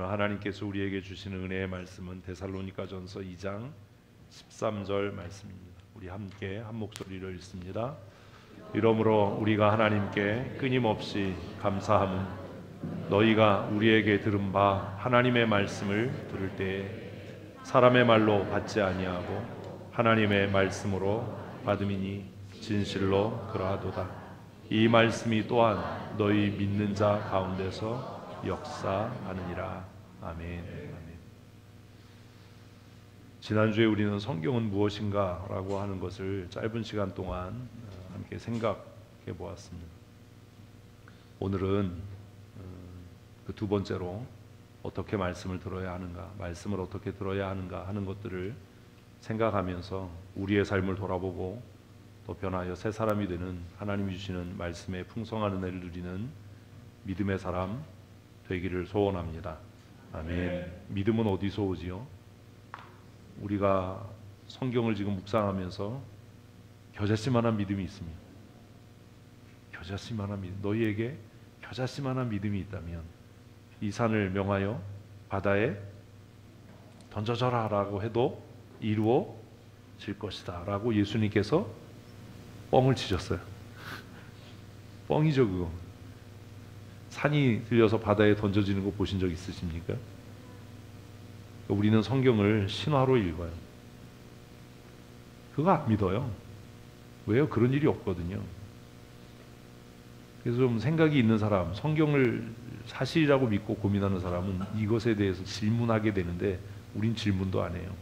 오늘 하나님께서 우리에게 주시는 은혜의 말씀은 데살로니가전서 2장 13절 말씀입니다. 우리 함께 한 목소리로 읽습니다. 이러므로 우리가 하나님께 끊임없이 감사함은 너희가 우리에게 들은 바 하나님의 말씀을 들을 때에 사람의 말로 받지 아니하고 하나님의 말씀으로 받음이니 진실로 그러하도다. 이 말씀이 또한 너희 믿는 자 가운데서 역사하느니라. 아멘. 지난주에 우리는 성경은 무엇인가 라고 하는 것을 짧은 시간 동안 함께 생각해 보았습니다. 오늘은 그 두 번째로 어떻게 말씀을 들어야 하는가, 말씀을 어떻게 들어야 하는가 하는 것들을 생각하면서 우리의 삶을 돌아보고 또 변하여 새 사람이 되는 하나님이 주시는 말씀의 풍성한 은혜를 누리는 믿음의 사람 되기를 소원합니다. 아멘. 믿음은 어디서 오지요? 우리가 성경을 지금 묵상하면서 겨자씨만한 믿음이 있습니다. 겨자씨만한 믿음. 너희에게 겨자씨만한 믿음이 있다면 이 산을 명하여 바다에 던져져라 라고 해도 이루어질 것이다 라고 예수님께서 뻥을 치셨어요. 뻥이죠 그거. 산이 들려서 바다에 던져지는 거 보신 적 있으십니까? 우리는 성경을 신화로 읽어요. 그거 안 믿어요. 왜요? 그런 일이 없거든요. 그래서 좀 생각이 있는 사람, 성경을 사실이라고 믿고 고민하는 사람은 이것에 대해서 질문하게 되는데 우린 질문도 안 해요.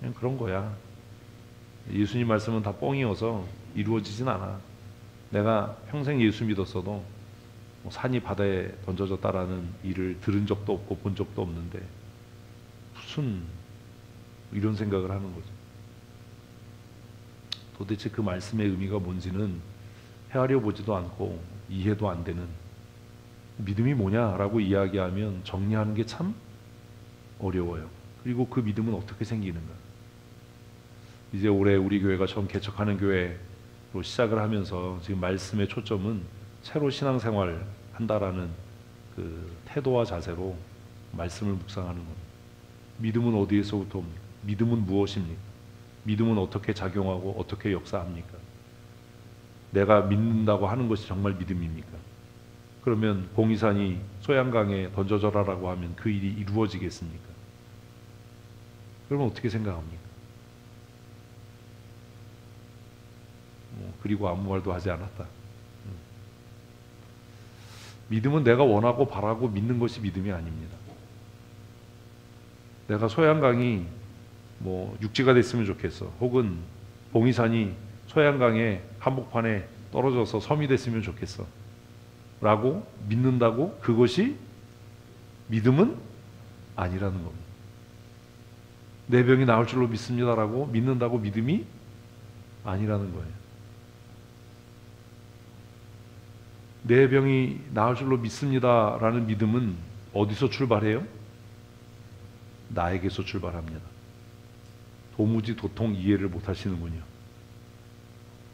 그냥 그런 거야. 예수님 말씀은 다 뻥이어서 이루어지진 않아. 내가 평생 예수 믿었어도 산이 바다에 던져졌다라는 일을 들은 적도 없고 본 적도 없는데 무슨 이런 생각을 하는 거죠. 도대체 그 말씀의 의미가 뭔지는 헤아려 보지도 않고 이해도 안 되는, 믿음이 뭐냐라고 이야기하면 정리하는 게 참 어려워요. 그리고 그 믿음은 어떻게 생기는가? 이제 올해 우리 교회가 처음 개척하는 교회로 시작을 하면서 지금 말씀의 초점은 새로 신앙생활 한다라는 그 태도와 자세로 말씀을 묵상하는 겁니다. 믿음은 어디에서부터 옵니까? 믿음은 무엇입니까? 믿음은 어떻게 작용하고 어떻게 역사합니까? 내가 믿는다고 하는 것이 정말 믿음입니까? 그러면 봉이산이 소양강에 던져져라라고 하면 그 일이 이루어지겠습니까? 그러면 어떻게 생각합니까? 그리고 아무 말도 하지 않았다. 믿음은 내가 원하고 바라고 믿는 것이 믿음이 아닙니다. 내가 소양강이 육지가 됐으면 좋겠어. 혹은 봉이산이 소양강의 한복판에 떨어져서 섬이 됐으면 좋겠어. 라고 믿는다고 그것이 믿음은 아니라는 겁니다. 내 병이 나을 줄로 믿습니다라고 믿는다고 믿음이 아니라는 거예요. 내 병이 나을 줄로 믿습니다라는 믿음은 어디서 출발해요? 나에게서 출발합니다. 도무지 도통 이해를 못 하시는군요.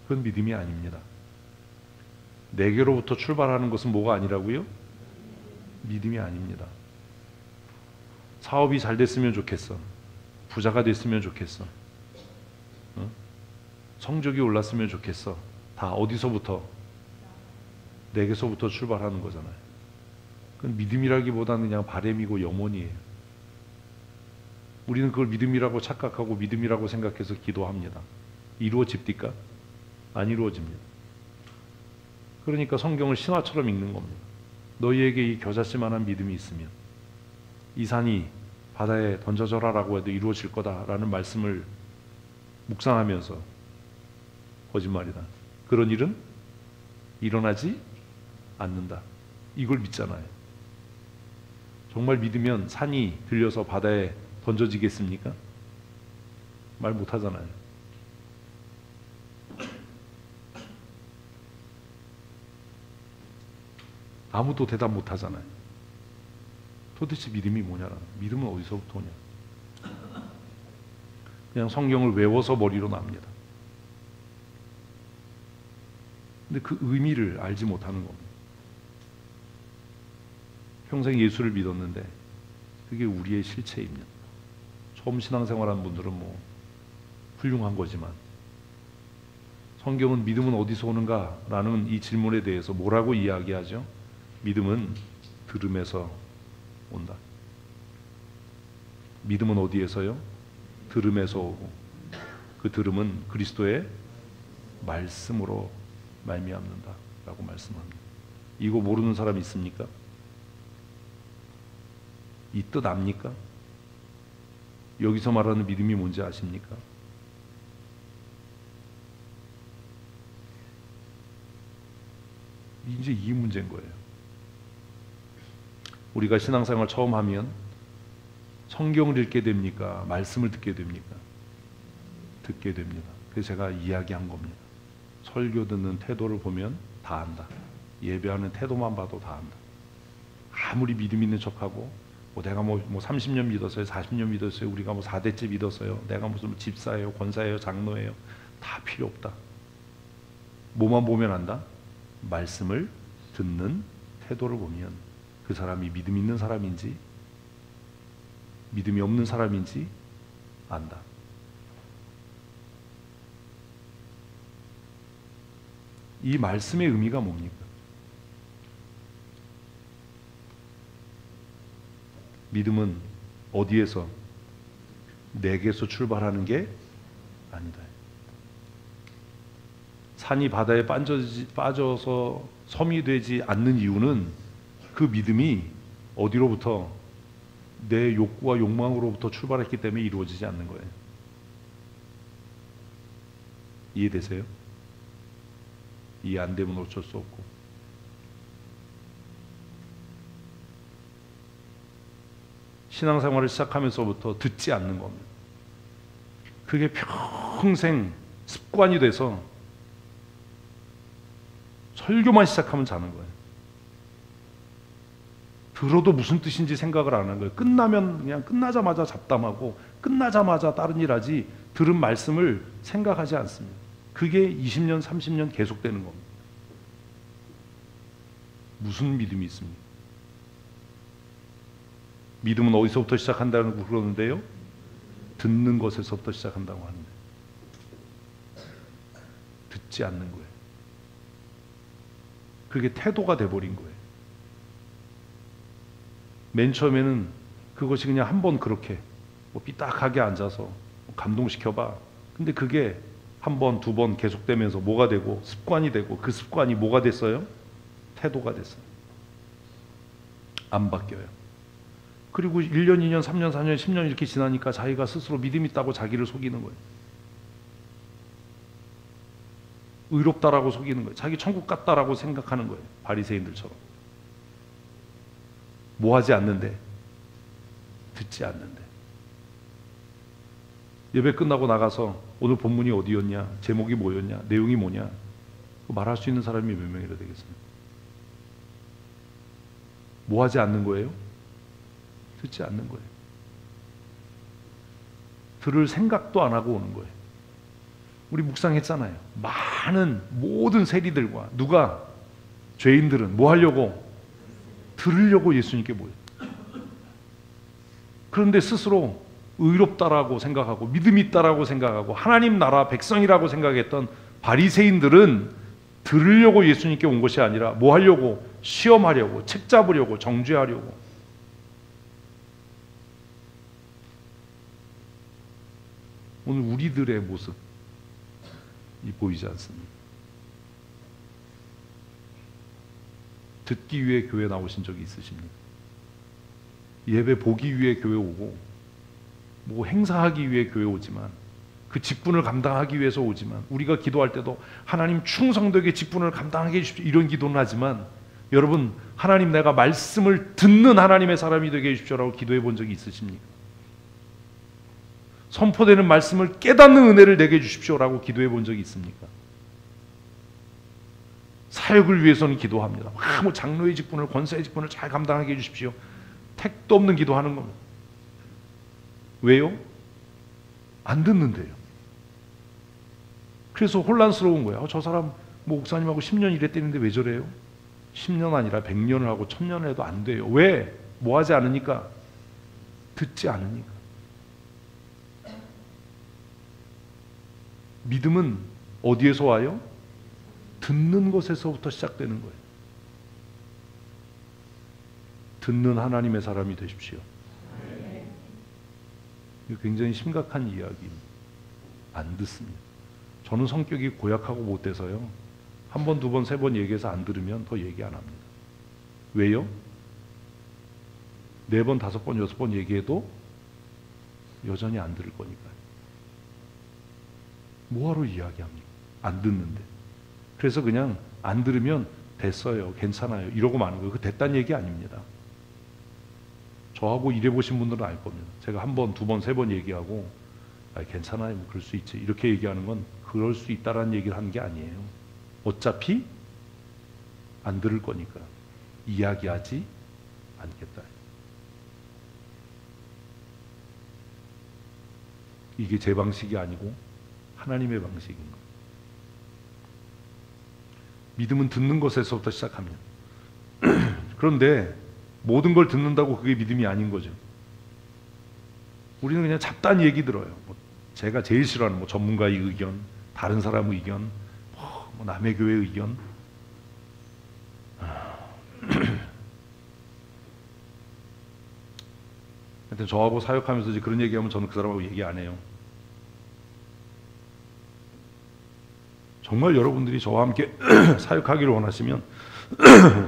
그건 믿음이 아닙니다. 내게로부터 출발하는 것은 뭐가 아니라고요? 믿음이 아닙니다. 사업이 잘 됐으면 좋겠어. 부자가 됐으면 좋겠어. 성적이 올랐으면 좋겠어. 다 어디서부터? 내게서부터 출발하는 거잖아요. 그건 믿음이라기보다는 그냥 바램이고 염원이에요. 우리는 그걸 믿음이라고 착각하고 믿음이라고 생각해서 기도합니다. 이루어집니까? 안 이루어집니다. 그러니까 성경을 신화처럼 읽는 겁니다. 너희에게 이 겨자씨만한 믿음이 있으면 이 산이 바다에 던져져라라고 해도 이루어질 거다라는 말씀을 묵상하면서 거짓말이다. 그런 일은 일어나지 않는다. 이걸 믿잖아요. 정말 믿으면 산이 들려서 바다에 던져지겠습니까? 말 못하잖아요. 아무도 대답 못하잖아요. 도대체 믿음이 뭐냐라는, 믿음은 어디서부터 오냐. 그냥 성경을 외워서 머리로 납니다. 근데 그 의미를 알지 못하는 겁니다. 평생 예수를 믿었는데 그게 우리의 실체입니다. 처음 신앙생활한 분들은 뭐 훌륭한 거지만, 성경은 믿음은 어디서 오는가? 라는 이 질문에 대해서 뭐라고 이야기하죠? 믿음은 들음에서 온다. 믿음은 어디에서요? 들음에서 오고, 그 들음은 그리스도의 말씀으로 말미암는다 라고 말씀합니다. 이거 모르는 사람 있습니까? 이 뜻 압니까? 여기서 말하는 믿음이 뭔지 아십니까? 이제 이 문제인 거예요. 우리가 신앙생활 처음 하면 성경을 읽게 됩니까? 말씀을 듣게 됩니까? 듣게 됩니다. 그래서 제가 이야기한 겁니다. 설교 듣는 태도를 보면 다 안다. 예배하는 태도만 봐도 다 안다. 아무리 믿음 있는 척하고 내가 뭐 30년 믿었어요, 40년 믿었어요, 우리가 뭐 4대째 믿었어요, 내가 무슨 집사예요, 권사예요, 장로예요, 다 필요 없다. 뭐만 보면 안다? 말씀을 듣는 태도를 보면 그 사람이 믿음 있는 사람인지 믿음이 없는 사람인지 안다. 이 말씀의 의미가 뭡니까? 믿음은 어디에서? 내게서 출발하는 게 아니다. 산이 바다에 빠져서 섬이 되지 않는 이유는 그 믿음이 어디로부터? 내 욕구와 욕망으로부터 출발했기 때문에 이루어지지 않는 거예요. 이해되세요? 이해 안 되면 어쩔 수 없고. 신앙생활을 시작하면서부터 듣지 않는 겁니다. 그게 평생 습관이 돼서 설교만 시작하면 자는 거예요. 들어도 무슨 뜻인지 생각을 안 하는 거예요. 끝나면 그냥 끝나자마자 잡담하고 끝나자마자 다른 일 하지 들은 말씀을 생각하지 않습니다. 그게 20년, 30년 계속되는 겁니다. 무슨 믿음이 있습니까? 믿음은 어디서부터 시작한다고 그러는데요? 듣는 것에서부터 시작한다고 하는데 듣지 않는 거예요. 그게 태도가 돼버린 거예요. 맨 처음에는 그것이 그냥 한 번 그렇게 삐딱하게 앉아서 감동시켜봐. 근데 그게 한 번, 두 번 계속되면서 뭐가 되고 습관이 되고 그 습관이 뭐가 됐어요? 태도가 됐어요. 안 바뀌어요. 그리고 1년, 2년, 3년, 4년, 10년 이렇게 지나니까 자기가 스스로 믿음 있다고 자기를 속이는 거예요. 의롭다라고 속이는 거예요. 자기 천국 갔다라고 생각하는 거예요. 바리새인들처럼. 뭐 하지 않는데? 듣지 않는데. 예배 끝나고 나가서 오늘 본문이 어디였냐? 제목이 뭐였냐? 내용이 뭐냐? 말할 수 있는 사람이 몇 명이라 되겠습니까? 뭐 하지 않는 거예요? 듣지 않는 거예요. 들을 생각도 안 하고 오는 거예요. 우리 묵상했잖아요. 많은 모든 세리들과 누가? 죄인들은 뭐 하려고? 들으려고 예수님께 모여요. 그런데 스스로 의롭다라고 생각하고 믿음이 있다라고 생각하고 하나님 나라 백성이라고 생각했던 바리새인들은 들으려고 예수님께 온 것이 아니라 뭐 하려고? 시험하려고, 책 잡으려고, 정죄하려고. 오늘 우리들의 모습이 보이지 않습니다. 듣기 위해 교회 나오신 적이 있으십니까? 예배 보기 위해 교회 오고 뭐 행사하기 위해 교회 오지만 그 직분을 감당하기 위해서 오지만 우리가 기도할 때도 하나님 충성되게 직분을 감당하게 해주십시오 이런 기도는 하지만 여러분 하나님 내가 말씀을 듣는 하나님의 사람이 되게 해주십시오라고 기도해 본 적이 있으십니까? 선포되는 말씀을 깨닫는 은혜를 내게 해주십시오라고 기도해 본 적이 있습니까? 사역을 위해서는 기도합니다. 뭐 장로의 직분을 권사의 직분을 잘 감당하게 해주십시오. 택도 없는 기도하는 겁니다. 왜요? 안 듣는데요. 그래서 혼란스러운 거예요. 저 사람 뭐 목사님하고 10년 일했대는데 왜 저래요? 10년 아니라 100년을 하고 1000년을 해도 안 돼요. 왜? 뭐 하지 않으니까? 듣지 않으니까. 믿음은 어디에서 와요? 듣는 것에서부터 시작되는 거예요. 듣는 하나님의 사람이 되십시오. 이거 굉장히 심각한 이야기입니다. 안 듣습니다. 저는 성격이 고약하고 못돼서요. 한 번, 두 번, 세 번 얘기해서 안 들으면 더 얘기 안 합니다. 왜요? 4번, 5번, 6번 얘기해도 여전히 안 들을 거니까요. 뭐하러 이야기합니까? 안 듣는데. 그래서 그냥 안 들으면 됐어요, 괜찮아요 이러고 마는 거예요. 그 됐다는 얘기 아닙니다. 저하고 일해보신 분들은 알 겁니다. 제가 한 번, 두 번, 세 번 얘기하고 괜찮아요, 뭐 그럴 수 있지 이렇게 얘기하는 건 그럴 수 있다라는 얘기를 하는 게 아니에요. 어차피 안 들을 거니까 이야기하지 않겠다. 이게 제 방식이 아니고 하나님의 방식인 거예요. 믿음은 듣는 것에서부터 시작합니다. 그런데 모든 걸 듣는다고 그게 믿음이 아닌 거죠. 우리는 그냥 잡다한 얘기 들어요. 뭐 제가 제일 싫어하는 뭐 전문가의 의견, 다른 사람의 의견, 뭐 남의 교회 의견. 하여튼 저하고 사역하면서 이제 그런 얘기하면 저는 그 사람하고 얘기 안 해요. 정말 여러분들이 저와 함께 사역하기를 원하시면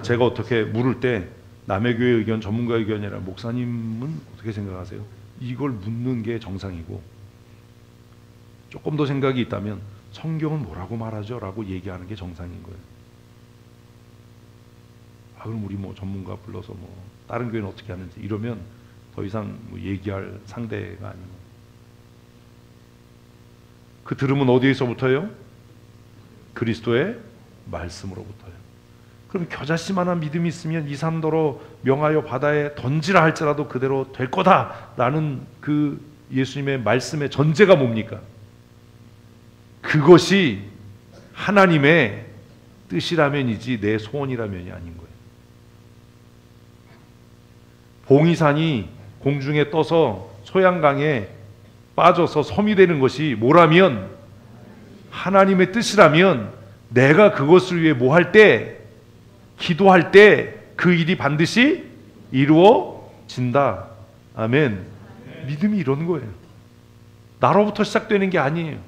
제가 어떻게 물을 때 남의 교회 의견, 전문가 의견이 아니라 목사님은 어떻게 생각하세요? 이걸 묻는 게 정상이고, 조금 더 생각이 있다면 성경은 뭐라고 말하죠? 라고 얘기하는 게 정상인 거예요. 그럼 우리 뭐 전문가 불러서 뭐 다른 교회는 어떻게 하는지 이러면 더 이상 뭐 얘기할 상대가 아니고. 그 들음은 어디에서부터요? 그리스도의 말씀으로부터요. 그럼 겨자씨만한 믿음이 있으면 이 산더러 명하여 바다에 던지라 할지라도 그대로 될 거다라는 그 예수님의 말씀의 전제가 뭡니까? 그것이 하나님의 뜻이라면이지 내 소원이라면이 아닌 거예요. 봉이산이 공중에 떠서 소양강에 빠져서 섬이 되는 것이 뭐라면 하나님의 뜻이라면 내가 그것을 위해 뭐 할 때, 기도할 때 그 일이 반드시 이루어진다. 아멘. 믿음이 이런 거예요. 나로부터 시작되는 게 아니에요.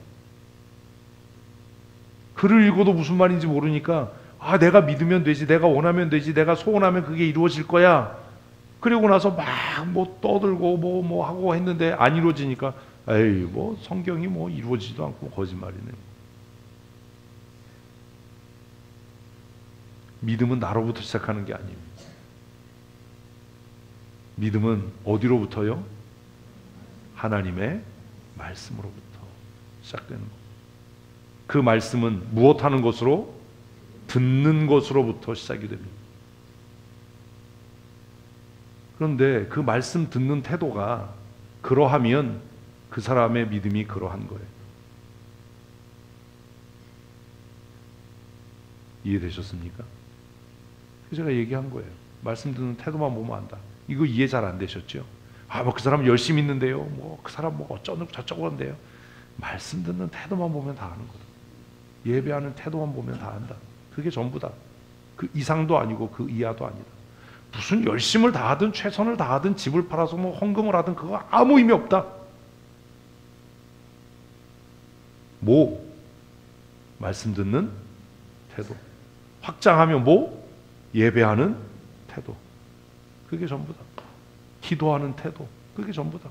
글을 읽어도 무슨 말인지 모르니까 내가 믿으면 되지, 내가 원하면 되지, 내가 소원하면 그게 이루어질 거야. 그리고 나서 막 뭐 떠들고 뭐 하고 했는데 안 이루어지니까 에이 뭐 성경이 뭐 이루어지지도 않고 거짓말이네. 믿음은 나로부터 시작하는 게 아닙니다. 믿음은 어디로부터요? 하나님의 말씀으로부터 시작되는 것. 그 말씀은 무엇하는 것으로? 듣는 것으로부터 시작이 됩니다. 그런데 그 말씀 듣는 태도가 그러하면 그 사람의 믿음이 그러한 거예요. 이해되셨습니까? 제가 얘기한 거예요. 말씀 듣는 태도만 보면 안다. 이거 이해 잘 안 되셨죠? 뭐 그 사람 열심히 있는데요. 뭐 그 사람 뭐 어쩌고 저쩌고 한데요. 말씀 듣는 태도만 보면 다 아는 거다. 예배하는 태도만 보면 다 안다. 그게 전부다. 그 이상도 아니고 그 이하도 아니다. 무슨 열심을 다하든 최선을 다하든 집을 팔아서 뭐 헌금을 하든 그거 아무 의미 없다. 뭐? 말씀 듣는 태도. 확장하면 뭐? 예배하는 태도. 그게 전부다. 기도하는 태도. 그게 전부다.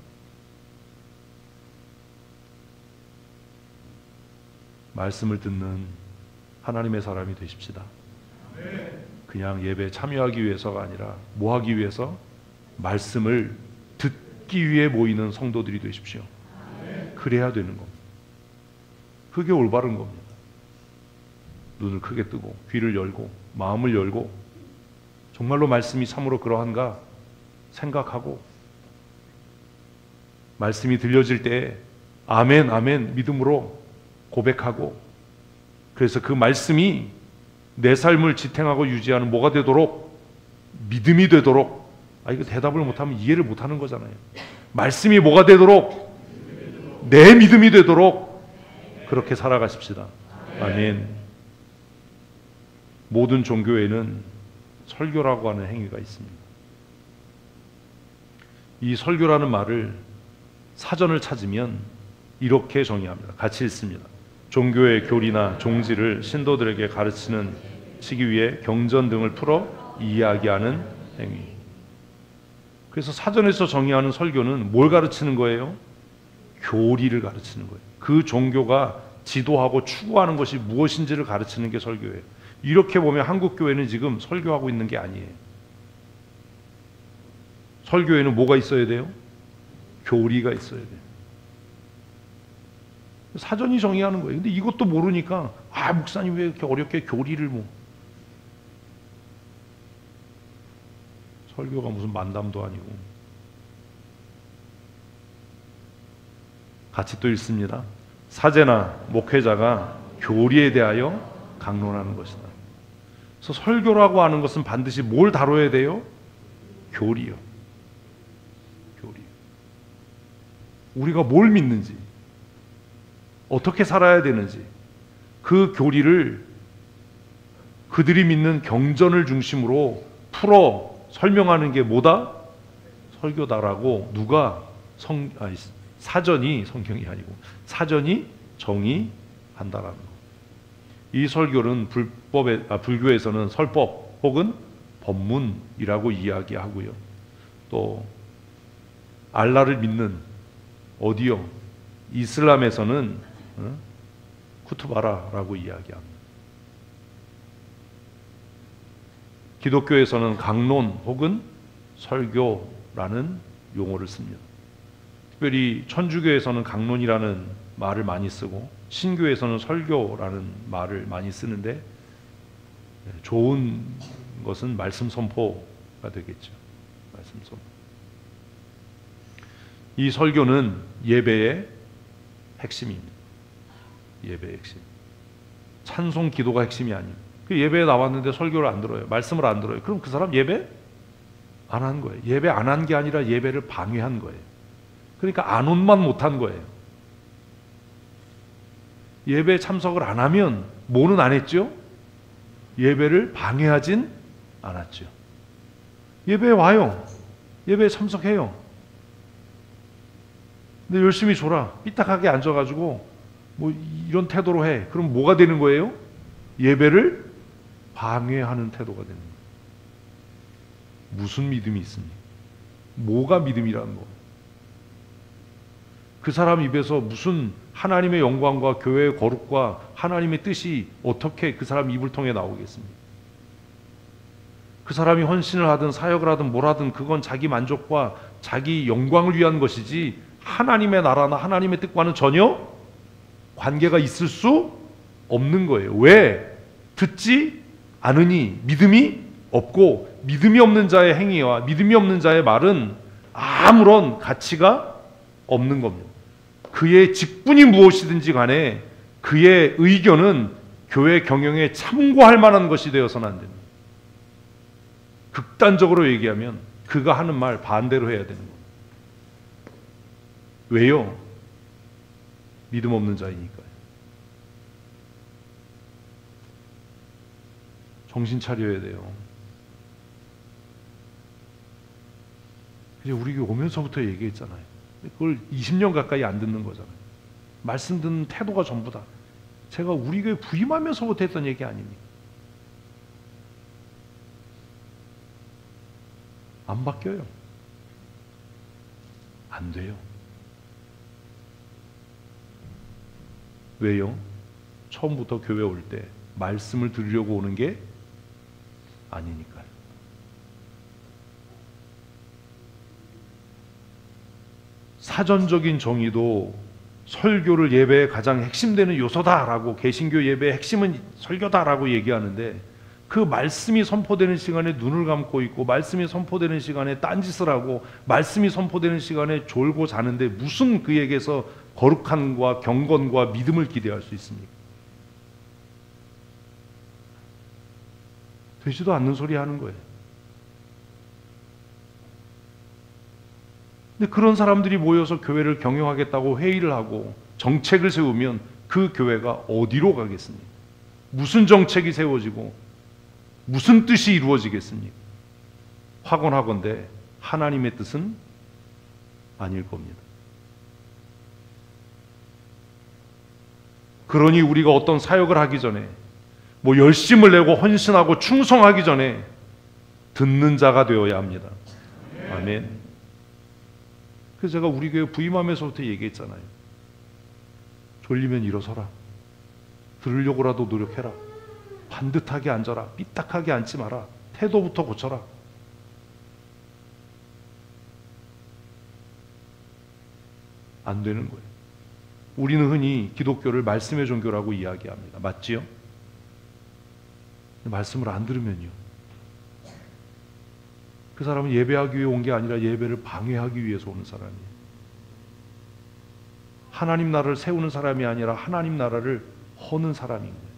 말씀을 듣는 하나님의 사람이 되십시다. 그냥 예배에 참여하기 위해서가 아니라 뭐 하기 위해서? 말씀을 듣기 위해 모이는 성도들이 되십시오. 그래야 되는 겁니다. 그게 올바른 겁니다. 눈을 크게 뜨고 귀를 열고 마음을 열고 정말로 말씀이 참으로 그러한가 생각하고 말씀이 들려질 때 아멘 아멘 믿음으로 고백하고, 그래서 그 말씀이 내 삶을 지탱하고 유지하는 뭐가 되도록? 믿음이 되도록. 이거 대답을 못하면 이해를 못하는 거잖아요. 말씀이 뭐가 되도록? 내 믿음이 되도록 그렇게 살아가십시다. 아멘. 모든 종교에는 설교라고 하는 행위가 있습니다. 이 설교라는 말을 사전을 찾으면 이렇게 정의합니다. 같이 읽습니다. 종교의 교리나 종지를 신도들에게 가르치는 치기 위해 경전 등을 풀어 이야기하는 행위. 그래서 사전에서 정의하는 설교는 뭘 가르치는 거예요? 교리를 가르치는 거예요. 그 종교가 지도하고 추구하는 것이 무엇인지를 가르치는 게 설교예요. 이렇게 보면 한국 교회는 지금 설교하고 있는 게 아니에요. 설교에는 뭐가 있어야 돼요? 교리가 있어야 돼요. 사전이 정의하는 거예요. 근데 이것도 모르니까 목사님 왜 이렇게 어렵게 교리를 설교가 무슨 만담도 아니고. 같이 또 읽습니다. 사제나 목회자가 교리에 대하여 강론하는 것이다. 그래서 설교라고 하는 것은 반드시 뭘 다뤄야 돼요? 교리요. 교리. 우리가 뭘 믿는지, 어떻게 살아야 되는지, 그 교리를 그들이 믿는 경전을 중심으로 풀어 설명하는 게 뭐다? 설교다라고 누가 사전이, 성경이 아니고 사전이 정의한다라는 거. 이 설교는 불교에서는 설법 혹은 법문이라고 이야기하고요. 또 알라를 믿는 어디요? 이슬람에서는 쿠투바라라고 이야기합니다. 기독교에서는 강론 혹은 설교라는 용어를 씁니다. 특별히 천주교에서는 강론이라는 말을 많이 쓰고 신교에서는 설교라는 말을 많이 쓰는데 좋은 것은 말씀 선포가 되겠죠. 말씀 선포. 이 설교는 예배의 핵심입니다. 예배의 핵심. 찬송 기도가 핵심이 아니에요. 그 예배에 나왔는데 설교를 안 들어요. 말씀을 안 들어요. 그럼 그 사람 예배 안 한 거예요. 예배 안 한 게 아니라 예배를 방해한 거예요. 그러니까 안온만 못한 거예요. 예배에 참석을 안 하면 뭐는 안 했죠? 예배를 방해하진 않았죠. 예배에 와요. 예배에 참석해요. 근데 열심히 줘라. 삐딱하게 앉아가지고 이런 태도로 해. 그럼 뭐가 되는 거예요? 예배를 방해하는 태도가 되는 거예요. 무슨 믿음이 있습니까? 뭐가 믿음이라는 거? 그 사람 입에서 무슨 하나님의 영광과 교회의 거룩과 하나님의 뜻이 어떻게 그 사람 입을 통해 나오겠습니까? 그 사람이 헌신을 하든 사역을 하든 뭘 하든 그건 자기 만족과 자기 영광을 위한 것이지 하나님의 나라나 하나님의 뜻과는 전혀 관계가 있을 수 없는 거예요. 왜? 듣지 않으니 믿음이 없고, 믿음이 없는 자의 행위와 믿음이 없는 자의 말은 아무런 가치가 없는 겁니다. 그의 직분이 무엇이든지 간에 그의 의견은 교회 경영에 참고할 만한 것이 되어서는 안 됩니다. 극단적으로 얘기하면 그가 하는 말 반대로 해야 되는 겁니다. 왜요? 믿음 없는 자이니까요. 정신 차려야 돼요. 이제 우리 교회 오면서부터 얘기했잖아요. 그걸 20년 가까이 안 듣는 거잖아요. 말씀 듣는 태도가 전부다. 제가 우리 교회 부임하면서부터 했던 얘기 아닙니까? 안 바뀌어요. 안 돼요. 왜요? 처음부터 교회 올 때 말씀을 들으려고 오는 게 아니니까요. 사전적인 정의도 설교를 예배의 가장 핵심되는 요소다라고, 개신교 예배의 핵심은 설교다라고 얘기하는데, 그 말씀이 선포되는 시간에 눈을 감고 있고 말씀이 선포되는 시간에 딴짓을 하고 말씀이 선포되는 시간에 졸고 자는데 무슨 그에게서 거룩함과 경건과 믿음을 기대할 수 있습니까? 되지도 않는 소리 하는 거예요. 근데 그런 사람들이 모여서 교회를 경영하겠다고 회의를 하고 정책을 세우면 그 교회가 어디로 가겠습니까? 무슨 정책이 세워지고 무슨 뜻이 이루어지겠습니까? 확언하건대 하나님의 뜻은 아닐 겁니다. 그러니 우리가 어떤 사역을 하기 전에 뭐 열심을 내고 헌신하고 충성하기 전에 듣는 자가 되어야 합니다. 아멘. 그래서 제가 우리 교회 부임하면서부터 얘기했잖아요. 졸리면 일어서라. 들으려고라도 노력해라. 반듯하게 앉아라. 삐딱하게 앉지 마라. 태도부터 고쳐라. 안 되는 거예요. 우리는 흔히 기독교를 말씀의 종교라고 이야기합니다. 맞지요? 말씀을 안 들으면요. 그 사람은 예배하기 위해 온 게 아니라 예배를 방해하기 위해서 오는 사람이에요. 하나님 나라를 세우는 사람이 아니라 하나님 나라를 허는 사람인 거예요.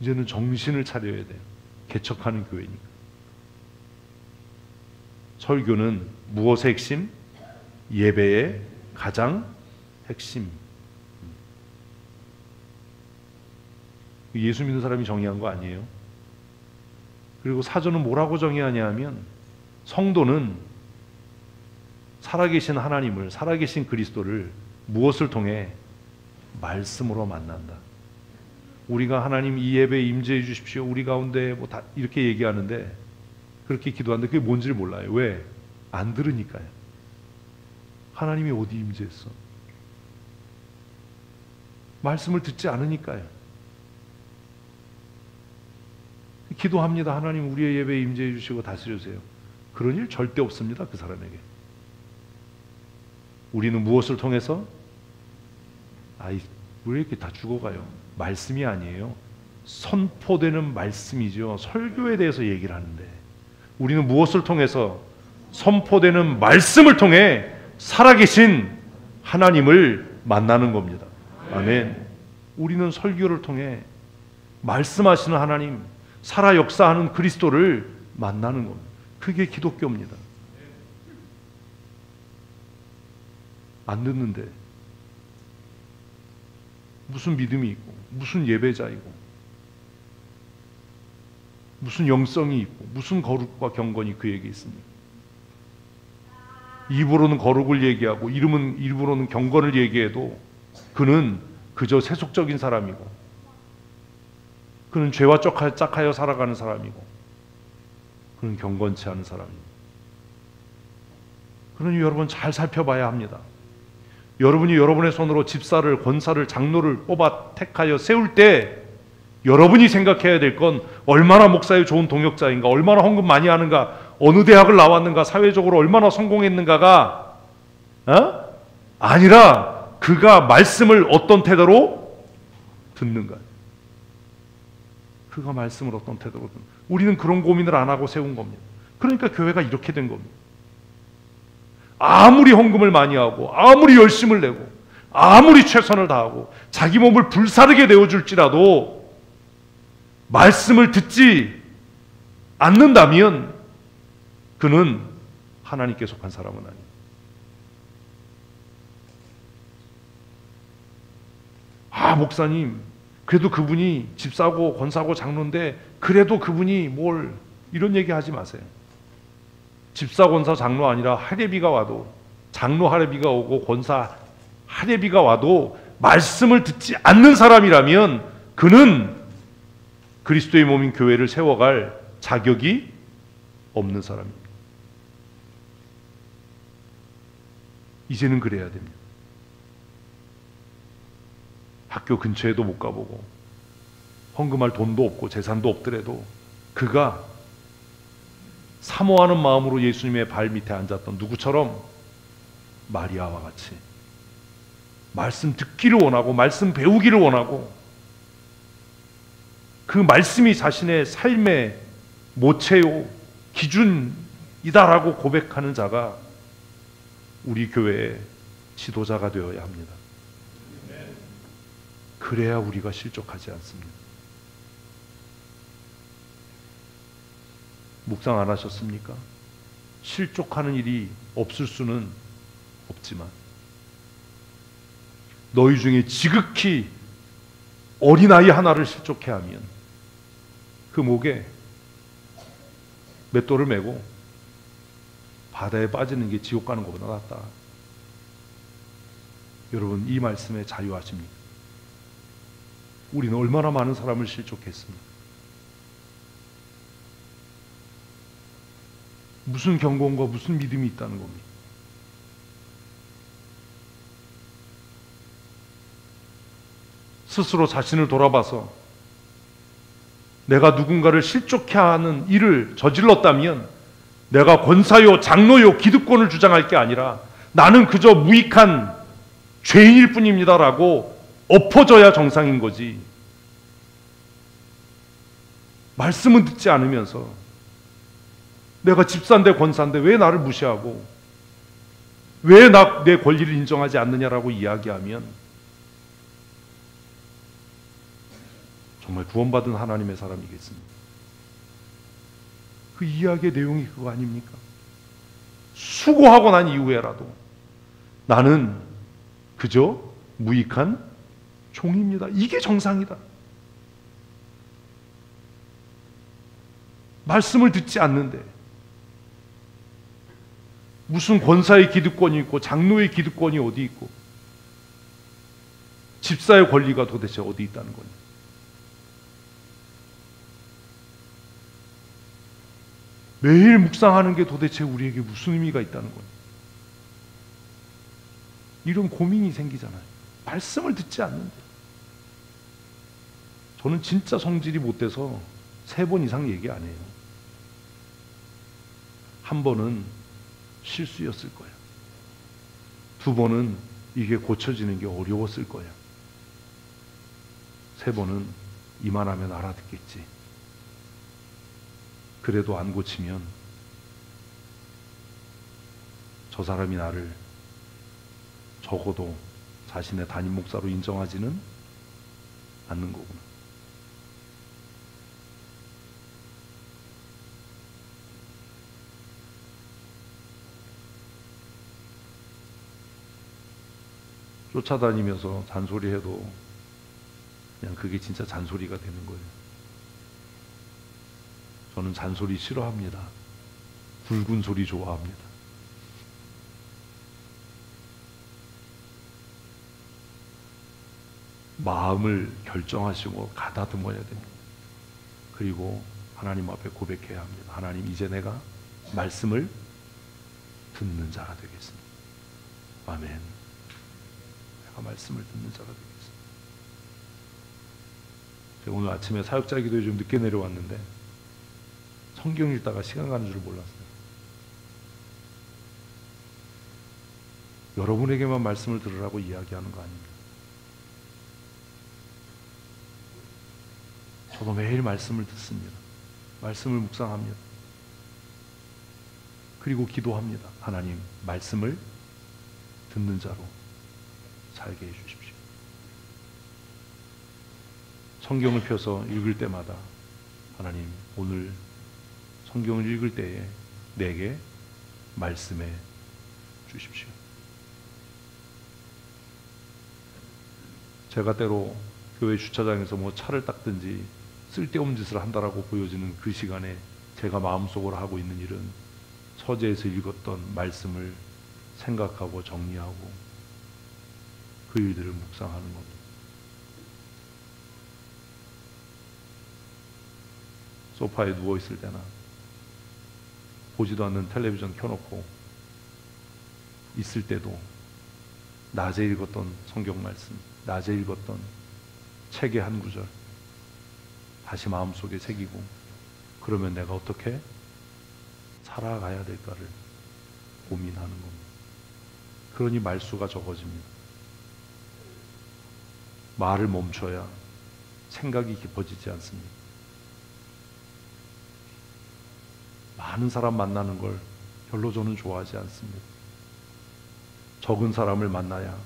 이제는 정신을 차려야 돼요. 개척하는 교회니까. 설교는 무엇의 핵심? 예배의 가장 핵심. 예수 믿는 사람이 정의한 거 아니에요. 그리고 사전은 뭐라고 정의하냐 하면 성도는 살아계신 하나님을, 살아계신 그리스도를 무엇을 통해? 말씀으로 만난다. 우리가 하나님 이 예배에 임재해 주십시오. 우리 가운데 뭐 다 이렇게 얘기하는데 그렇게 기도하는데 그게 뭔지를 몰라요. 왜? 안 들으니까요. 하나님이 어디 임재했어? 말씀을 듣지 않으니까요. 기도합니다. 하나님 우리의 예배에 임재해 주시고 다스려 주세요. 그런 일 절대 없습니다. 그 사람에게. 우리는 무엇을 통해서? 왜 이렇게 다 죽어가요? 말씀이 아니에요. 선포되는 말씀이죠. 설교에 대해서 얘기를 하는데 우리는 무엇을 통해서? 선포되는 말씀을 통해 살아계신 하나님을 만나는 겁니다. 아멘. 우리는 설교를 통해 말씀하시는 하나님, 살아 역사하는 그리스도를 만나는 겁니다. 그게 기독교입니다. 안 듣는데 무슨 믿음이 있고 무슨 예배자이고 무슨 영성이 있고 무슨 거룩과 경건이 그에게 있습니까? 입으로는 거룩을 얘기하고 입으로는 경건을 얘기해도 그는 그저 세속적인 사람이고 그는 죄와 짝하여 살아가는 사람이고 그는 경건치 않은 사람입니다. 그러니 여러분 잘 살펴봐야 합니다. 여러분이 여러분의 손으로 집사를, 권사를, 장로를 뽑아 택하여 세울 때 여러분이 생각해야 될 건 얼마나 목사의 좋은 동역자인가, 얼마나 헌금 많이 하는가, 어느 대학을 나왔는가, 사회적으로 얼마나 성공했는가가 아니라 그가 말씀을 어떤 태도로 듣는가. 그가 말씀을 어떤 태도로 듣는가. 우리는 그런 고민을 안 하고 세운 겁니다. 그러니까 교회가 이렇게 된 겁니다. 아무리 헌금을 많이 하고 아무리 열심을 내고 아무리 최선을 다하고 자기 몸을 불사르게 내어줄지라도 말씀을 듣지 않는다면 그는 하나님께 속한 사람은 아닙니다. 목사님 그래도 그분이 집사고 권사고 장로인데 그래도 그분이 뭘 이런 얘기 하지 마세요. 집사, 권사, 장로 아니라 하레비가 와도 장로 하레비가 오고 권사 하레비가 와도 말씀을 듣지 않는 사람이라면 그는 그리스도의 몸인 교회를 세워갈 자격이 없는 사람입니다. 이제는 그래야 됩니다. 학교 근처에도 못 가보고 헌금할 돈도 없고 재산도 없더라도 그가 사모하는 마음으로 예수님의 발 밑에 앉았던 누구처럼 마리아와 같이 말씀 듣기를 원하고 말씀 배우기를 원하고 그 말씀이 자신의 삶의 모체요 기준이다라고 고백하는 자가 우리 교회의 지도자가 되어야 합니다. 그래야 우리가 실족하지 않습니다. 묵상 안 하셨습니까? 실족하는 일이 없을 수는 없지만 너희 중에 지극히 어린아이 하나를 실족해 하면 그 목에 맷돌을 메고 바다에 빠지는 게 지옥 가는 것보다 낫다. 여러분, 이 말씀에 자유하십니까? 우리는 얼마나 많은 사람을 실족했습니까? 무슨 경건과 무슨 믿음이 있다는 겁니까? 스스로 자신을 돌아봐서 내가 누군가를 실족해 하는 일을 저질렀다면 내가 권사요, 장로요, 기득권을 주장할 게 아니라 나는 그저 무익한 죄인일 뿐입니다라고 엎어져야 정상인 거지. 말씀은 듣지 않으면서 내가 집사인데 권사인데 왜 나를 무시하고 왜 내 권리를 인정하지 않느냐라고 이야기하면 정말 구원받은 하나님의 사람이겠습니다. 그 이야기의 내용이 그거 아닙니까? 수고하고 난 이후에라도 나는 그저 무익한 종입니다. 이게 정상이다. 말씀을 듣지 않는데 무슨 권사의 기득권이 있고 장로의 기득권이 어디 있고 집사의 권리가 도대체 어디 있다는 거냐. 매일 묵상하는 게 도대체 우리에게 무슨 의미가 있다는 거냐. 이런 고민이 생기잖아요. 말씀을 듣지 않는데. 저는 진짜 성질이 못돼서 3번 이상 얘기 안 해요. 한 번은 실수였을 거야. 2번은 이게 고쳐지는 게 어려웠을 거야. 3번은 이만하면 알아듣겠지. 그래도 안 고치면 저 사람이 나를 적어도 자신의 담임 목사로 인정하지는 않는 거구나. 쫓아다니면서 잔소리해도 그냥 그게 진짜 잔소리가 되는 거예요. 저는 잔소리 싫어합니다. 굵은 소리 좋아합니다. 마음을 결정하시고 가다듬어야 됩니다. 그리고 하나님 앞에 고백해야 합니다. 하나님, 이제 내가 말씀을 듣는 자가 되겠습니다. 아멘. 내가 말씀을 듣는 자가 되겠습니다. 제가 오늘 아침에 사역자 기도에 좀 늦게 내려왔는데 성경 읽다가 시간 가는 줄 몰랐어요. 여러분에게만 말씀을 들으라고 이야기하는 거 아닙니다. 저도 매일 말씀을 듣습니다. 말씀을 묵상합니다. 그리고 기도합니다. 하나님, 말씀을 듣는 자로 살게 해주십시오. 성경을 펴서 읽을 때마다 하나님, 오늘 성경을 읽을 때에 내게 말씀해 주십시오. 제가 때로 교회 주차장에서 뭐 차를 닦든지 쓸데없는 짓을 한다라고 보여지는 그 시간에 제가 마음속으로 하고 있는 일은 서재에서 읽었던 말씀을 생각하고 정리하고 그 일들을 묵상하는 겁니다. 소파에 누워있을 때나 보지도 않는 텔레비전 켜놓고 있을 때도 낮에 읽었던 성경 말씀, 낮에 읽었던 책의 한 구절 다시 마음속에 새기고, 그러면 내가 어떻게 살아가야 될까를 고민하는 겁니다. 그러니 말수가 적어집니다. 말을 멈춰야 생각이 깊어지지 않습니다. 많은 사람 만나는 걸 별로 저는 좋아하지 않습니다. 적은 사람을 만나야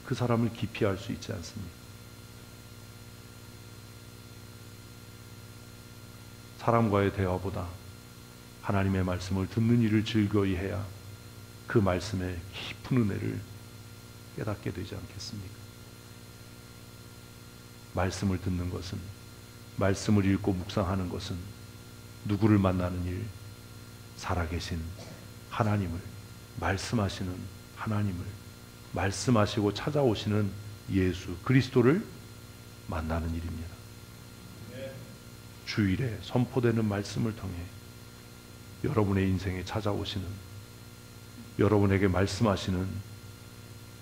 그 사람을 깊이 알 수 있지 않습니까? 사람과의 대화보다 하나님의 말씀을 듣는 일을 즐거이 해야 그 말씀의 깊은 은혜를 깨닫게 되지 않겠습니까? 말씀을 듣는 것은, 말씀을 읽고 묵상하는 것은 누구를 만나는 일? 살아계신 하나님을, 말씀하시는 하나님을, 말씀하시고 찾아오시는 예수 그리스도를 만나는 일입니다. 주일에 선포되는 말씀을 통해 여러분의 인생에 찾아오시는, 여러분에게 말씀하시는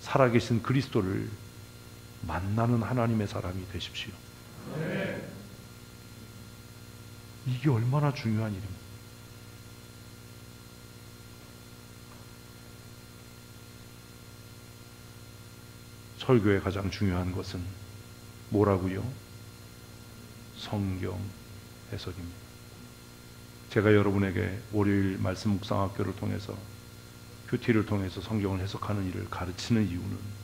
살아계신 그리스도를 만나는 하나님의 사람이 되십시오. 이게 얼마나 중요한 일입니까? 설교의 가장 중요한 것은 뭐라고요? 성경 해석입니다. 제가 여러분에게 월요일 말씀 묵상학교를 통해서, 큐티를 통해서 성경을 해석하는 일을 가르치는 이유는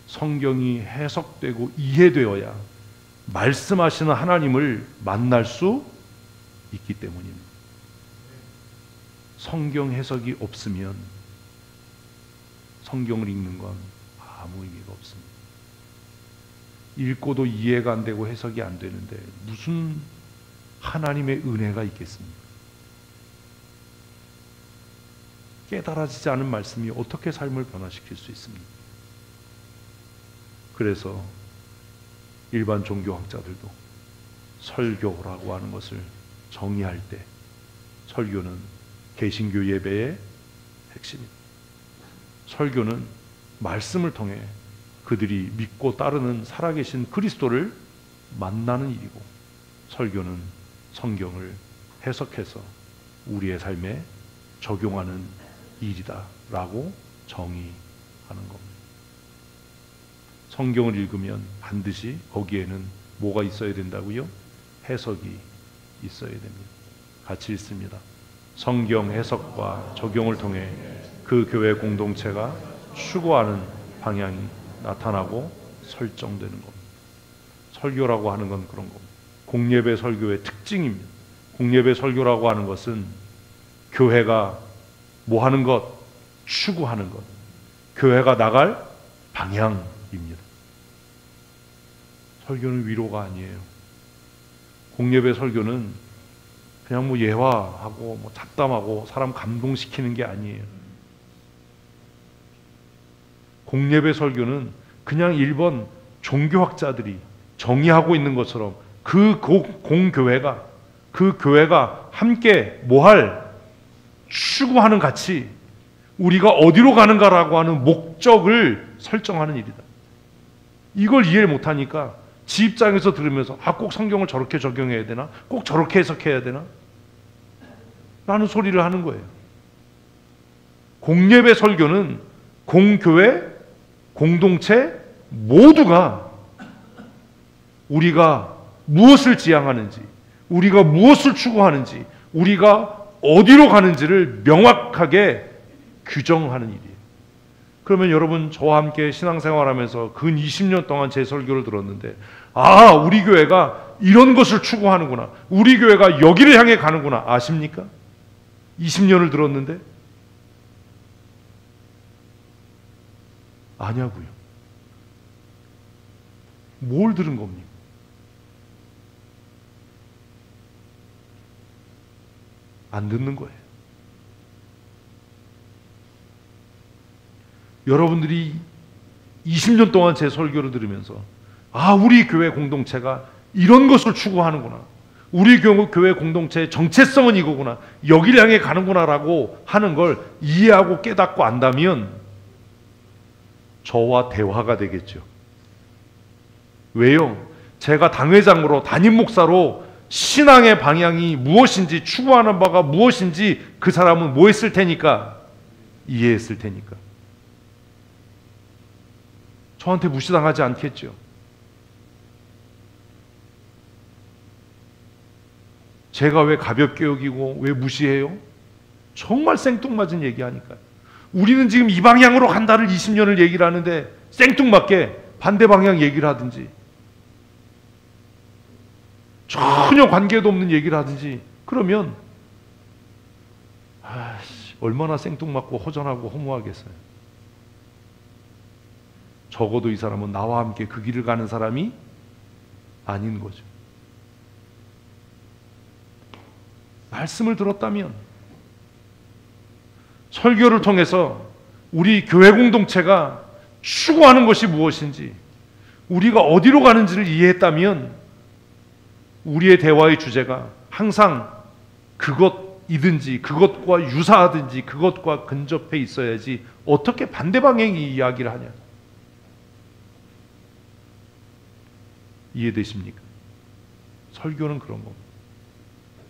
성경이 해석되고 이해되어야 말씀하시는 하나님을 만날 수 있기 때문입니다. 성경 해석이 없으면 성경을 읽는 건 아무 의미가 없습니다. 읽고도 이해가 안 되고 해석이 안 되는데 무슨 하나님의 은혜가 있겠습니까? 깨달아지지 않은 말씀이 어떻게 삶을 변화시킬 수 있습니까? 그래서 일반 종교학자들도 설교라고 하는 것을 정의할 때 설교는 개신교 예배의 핵심입니다. 설교는 말씀을 통해 그들이 믿고 따르는 살아계신 그리스도를 만나는 일이고, 설교는 성경을 해석해서 우리의 삶에 적용하는 일이다라고 정의하는 겁니다. 성경을 읽으면 반드시 거기에는 뭐가 있어야 된다고요? 해석이 있어야 됩니다. 같이 읽습니다. 성경 해석과 적용을 통해 그 교회 공동체가 추구하는 방향이 나타나고 설정되는 겁니다. 설교라고 하는 건 그런 겁니다. 공예배 설교의 특징입니다. 공예배 설교라고 하는 것은 교회가 뭐 하는 것? 추구하는 것. 교회가 나갈 방향입니다. 설교는 위로가 아니에요. 공예배 설교는 그냥 뭐 예화하고 뭐 잡담하고 사람 감동시키는 게 아니에요. 공예배 설교는 그냥 일본 종교학자들이 정의하고 있는 것처럼 그 공교회가, 그 교회가 함께 뭐할 추구하는 가치, 우리가 어디로 가는가라고 하는 목적을 설정하는 일이다. 이걸 이해를 못하니까 지 입장에서 들으면서 꼭 성경을 저렇게 적용해야 되나? 꼭 저렇게 해석해야 되나? 라는 소리를 하는 거예요. 공예배 설교는 공교회, 공동체 모두가 우리가 무엇을 지향하는지, 우리가 무엇을 추구하는지, 우리가 어디로 가는지를 명확하게 규정하는 일이에요. 그러면 여러분, 저와 함께 신앙생활하면서 근 20년 동안 제 설교를 들었는데, 우리 교회가 이런 것을 추구하는구나, 우리 교회가 여기를 향해 가는구나 아십니까? 20년을 들었는데 아냐고요. 뭘 들은 겁니까? 안 듣는 거예요. 여러분들이 20년 동안 제 설교를 들으면서 우리 교회 공동체가 이런 것을 추구하는구나, 우리 교회 공동체의 정체성은 이거구나, 여기를 향해 가는구나라고 하는 걸 이해하고 깨닫고 안다면 저와 대화가 되겠죠. 왜요? 제가 당회장으로, 담임 목사로 신앙의 방향이 무엇인지, 추구하는 바가 무엇인지 그 사람은 뭐 했을 테니까? 이해했을 테니까. 저한테 무시당하지 않겠죠. 제가 왜 가볍게 여기고 왜 무시해요? 정말 생뚱맞은 얘기하니까요. 우리는 지금 이 방향으로 간다를 20년을 얘기를 하는데 생뚱맞게 반대 방향 얘기를 하든지, 전혀 관계도 없는 얘기를 하든지, 그러면 얼마나 생뚱맞고 허전하고 허무하겠어요. 적어도 이 사람은 나와 함께 그 길을 가는 사람이 아닌 거죠. 말씀을 들었다면, 설교를 통해서 우리 교회 공동체가 추구하는 것이 무엇인지, 우리가 어디로 가는지를 이해했다면 우리의 대화의 주제가 항상 그것이든지 그것과 유사하든지 그것과 근접해 있어야지 어떻게 반대 방향의 이야기를 하냐. 이해되십니까? 설교는 그런 겁니다.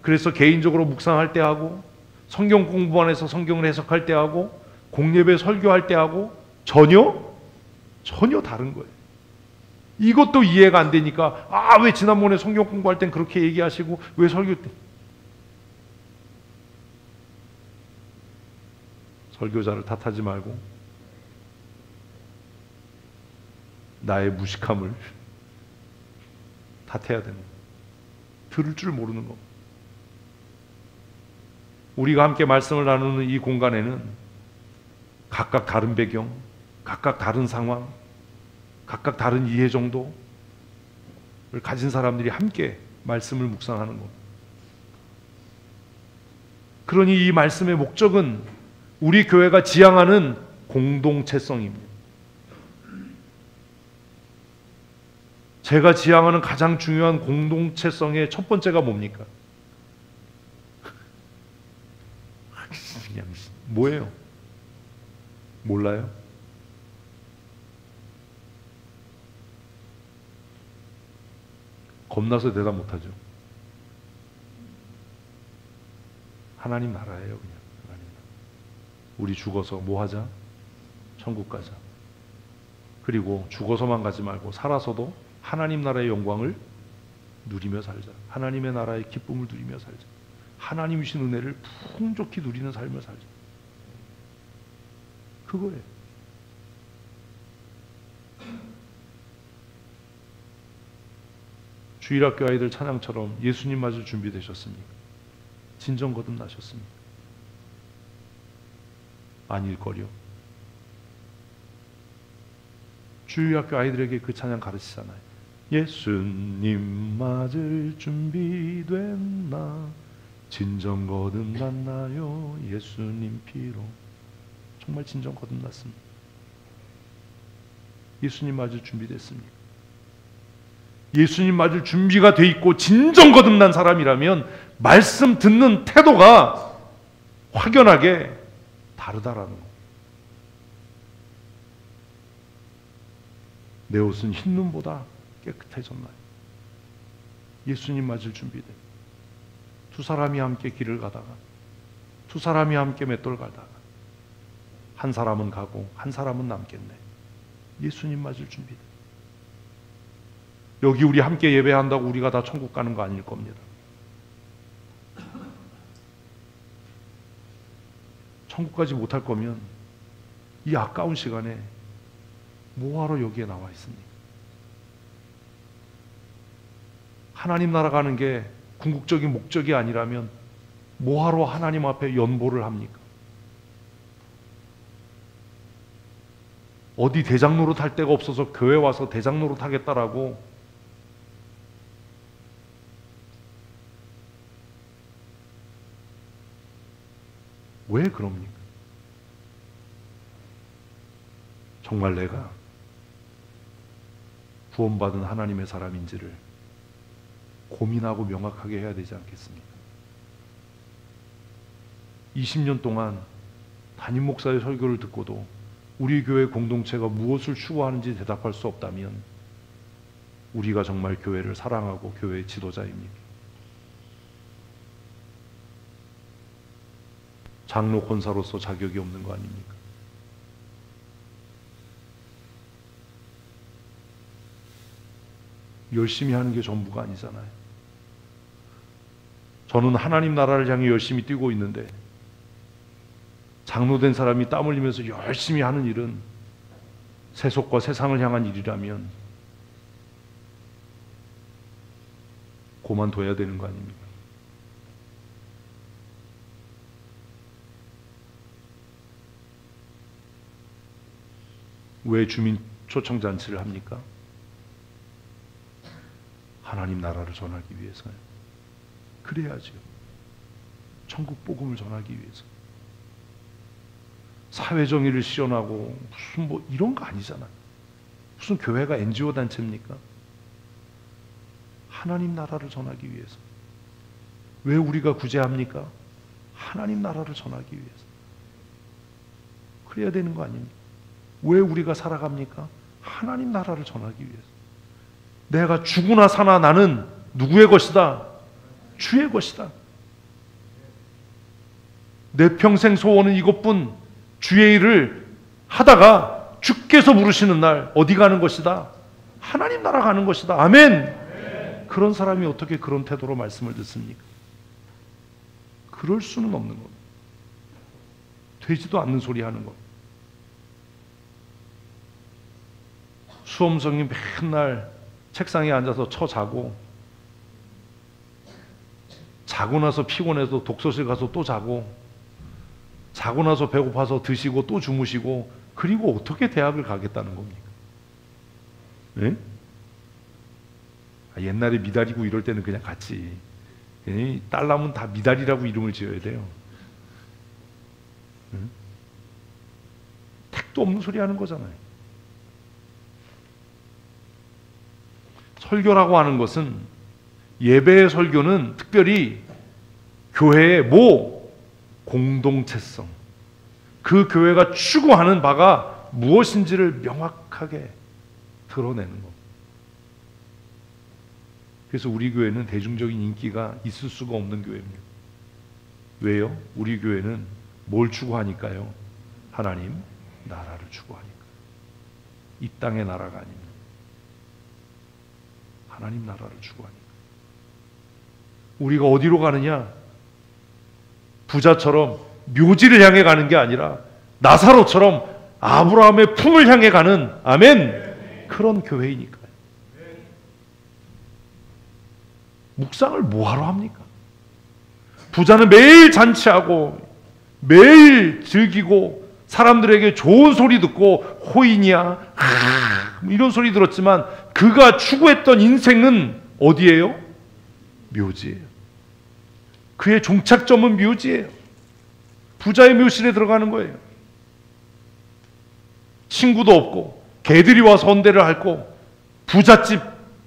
그래서 개인적으로 묵상할 때 하고, 성경 공부원에서 성경을 해석할 때 하고, 공예배 설교할 때 하고 전혀 다른 거예요. 이것도 이해가 안 되니까 왜 지난번에 성경 공부할 땐 그렇게 얘기하시고 왜 설교 때. 설교자를 탓하지 말고 나의 무식함을 탓해야 되는 거예요. 들을 줄 모르는 겁니다. 우리가 함께 말씀을 나누는 이 공간에는 각각 다른 배경, 각각 다른 상황, 각각 다른 이해 정도를 가진 사람들이 함께 말씀을 묵상하는 겁니다. 그러니 이 말씀의 목적은 우리 교회가 지향하는 공동체성입니다. 제가 지향하는 가장 중요한 공동체성의 첫 번째가 뭡니까? 그냥 뭐예요? 몰라요? 겁나서 대답 못하죠. 하나님 나라예요. 그냥 하나님 나라. 우리 죽어서 뭐 하자? 천국 가자. 그리고 죽어서만 가지 말고 살아서도 하나님 나라의 영광을 누리며 살자. 하나님의 나라의 기쁨을 누리며 살자. 하나님 주신 은혜를 풍족히 누리는 삶을 살자. 그거예요. 주일학교 아이들 찬양처럼 예수님 맞을 준비되셨습니까? 진정 거듭나셨습니까? 아닐걸요. 주일학교 아이들에게 그 찬양 가르치잖아요. 예수님 맞을 준비됐나, 진정 거듭났나요, 예수님 피로. 정말 진정 거듭났습니다. 예수님 맞을 준비됐습니까? 예수님 맞을 준비가 돼 있고 진정 거듭난 사람이라면 말씀 듣는 태도가 확연하게 다르다라는 거. 내 옷은 흰 눈보다 깨끗해졌나요? 예수님 맞을 준비돼. 두 사람이 함께 길을 가다가, 두 사람이 함께 맷돌 가다가 한 사람은 가고 한 사람은 남겠네. 예수님 맞을 준비돼. 여기 우리 함께 예배한다고 우리가 다 천국 가는 거 아닐 겁니다. 천국 가지 못할 거면 이 아까운 시간에 뭐하러 여기에 나와 있습니까? 하나님 나라 가는 게 궁극적인 목적이 아니라면 뭐하러 하나님 앞에 연보를 합니까? 어디 대장 노릇할 데가 없어서 교회 와서 대장 노릇 하겠다라고 왜 그럽니까? 정말 내가 구원받은 하나님의 사람인지를 고민하고 명확하게 해야 되지 않겠습니까? 20년 동안 담임 목사의 설교를 듣고도 우리 교회 공동체가 무엇을 추구하는지 대답할 수 없다면 우리가 정말 교회를 사랑하고 교회의 지도자입니까? 장로 권사로서 자격이 없는 거 아닙니까? 열심히 하는 게 전부가 아니잖아요. 저는 하나님 나라를 향해 열심히 뛰고 있는데 장로된 사람이 땀 흘리면서 열심히 하는 일은 세속과 세상을 향한 일이라면 그만둬야 되는 거 아닙니까? 왜 주민 초청잔치를 합니까? 하나님 나라를 전하기 위해서요. 그래야죠. 천국 복음을 전하기 위해서. 사회정의를 실현하고 무슨 뭐 이런 거 아니잖아요. 무슨 교회가 NGO 단체입니까? 하나님 나라를 전하기 위해서. 왜 우리가 구제합니까? 하나님 나라를 전하기 위해서. 그래야 되는 거 아닙니까? 왜 우리가 살아갑니까? 하나님 나라를 전하기 위해서. 내가 죽으나 사나 나는 누구의 것이다? 주의 것이다. 내 평생 소원은 이것뿐. 주의 일을 하다가 주께서 부르시는 날 어디 가는 것이다? 하나님 나라 가는 것이다. 아멘. 그런 사람이 어떻게 그런 태도로 말씀을 듣습니까? 그럴 수는 없는 겁니다. 되지도 않는 소리 하는 것. 수험생이 맨날 책상에 앉아서 자고 나서 피곤해서 독서실 가서 또 자고 나서 배고파서 드시고 또 주무시고, 그리고 어떻게 대학을 가겠다는 겁니까? 네? 옛날에 미달이고 이럴 때는 그냥 갔지. 딸 낳으면 다 미달이라고 이름을 지어야 돼요. 응? 택도 없는 소리 하는 거잖아요. 설교라고 하는 것은, 예배의 설교는 특별히 교회의 공동체성, 그 교회가 추구하는 바가 무엇인지를 명확하게 드러내는 것. 그래서 우리 교회는 대중적인 인기가 있을 수가 없는 교회입니다. 왜요? 우리 교회는 뭘 추구하니까요? 하나님 나라를 추구하니까. 이 땅의 나라가 아닙니다. 하나님 나라를 추구하니까. 우리가 어디로 가느냐? 부자처럼 묘지를 향해 가는 게 아니라 나사로처럼 아브라함의 품을 향해 가는, 아멘, 그런 교회이니까요. 묵상을 뭐하러 합니까? 부자는 매일 잔치하고 매일 즐기고 사람들에게 좋은 소리 듣고 호인이야 이런 소리 들었지만, 그가 추구했던 인생은 어디예요? 묘지예요. 그의 종착점은 묘지예요. 부자의 묘실에 들어가는 거예요. 친구도 없고 개들이 와서 헌대를 핥고 부잣집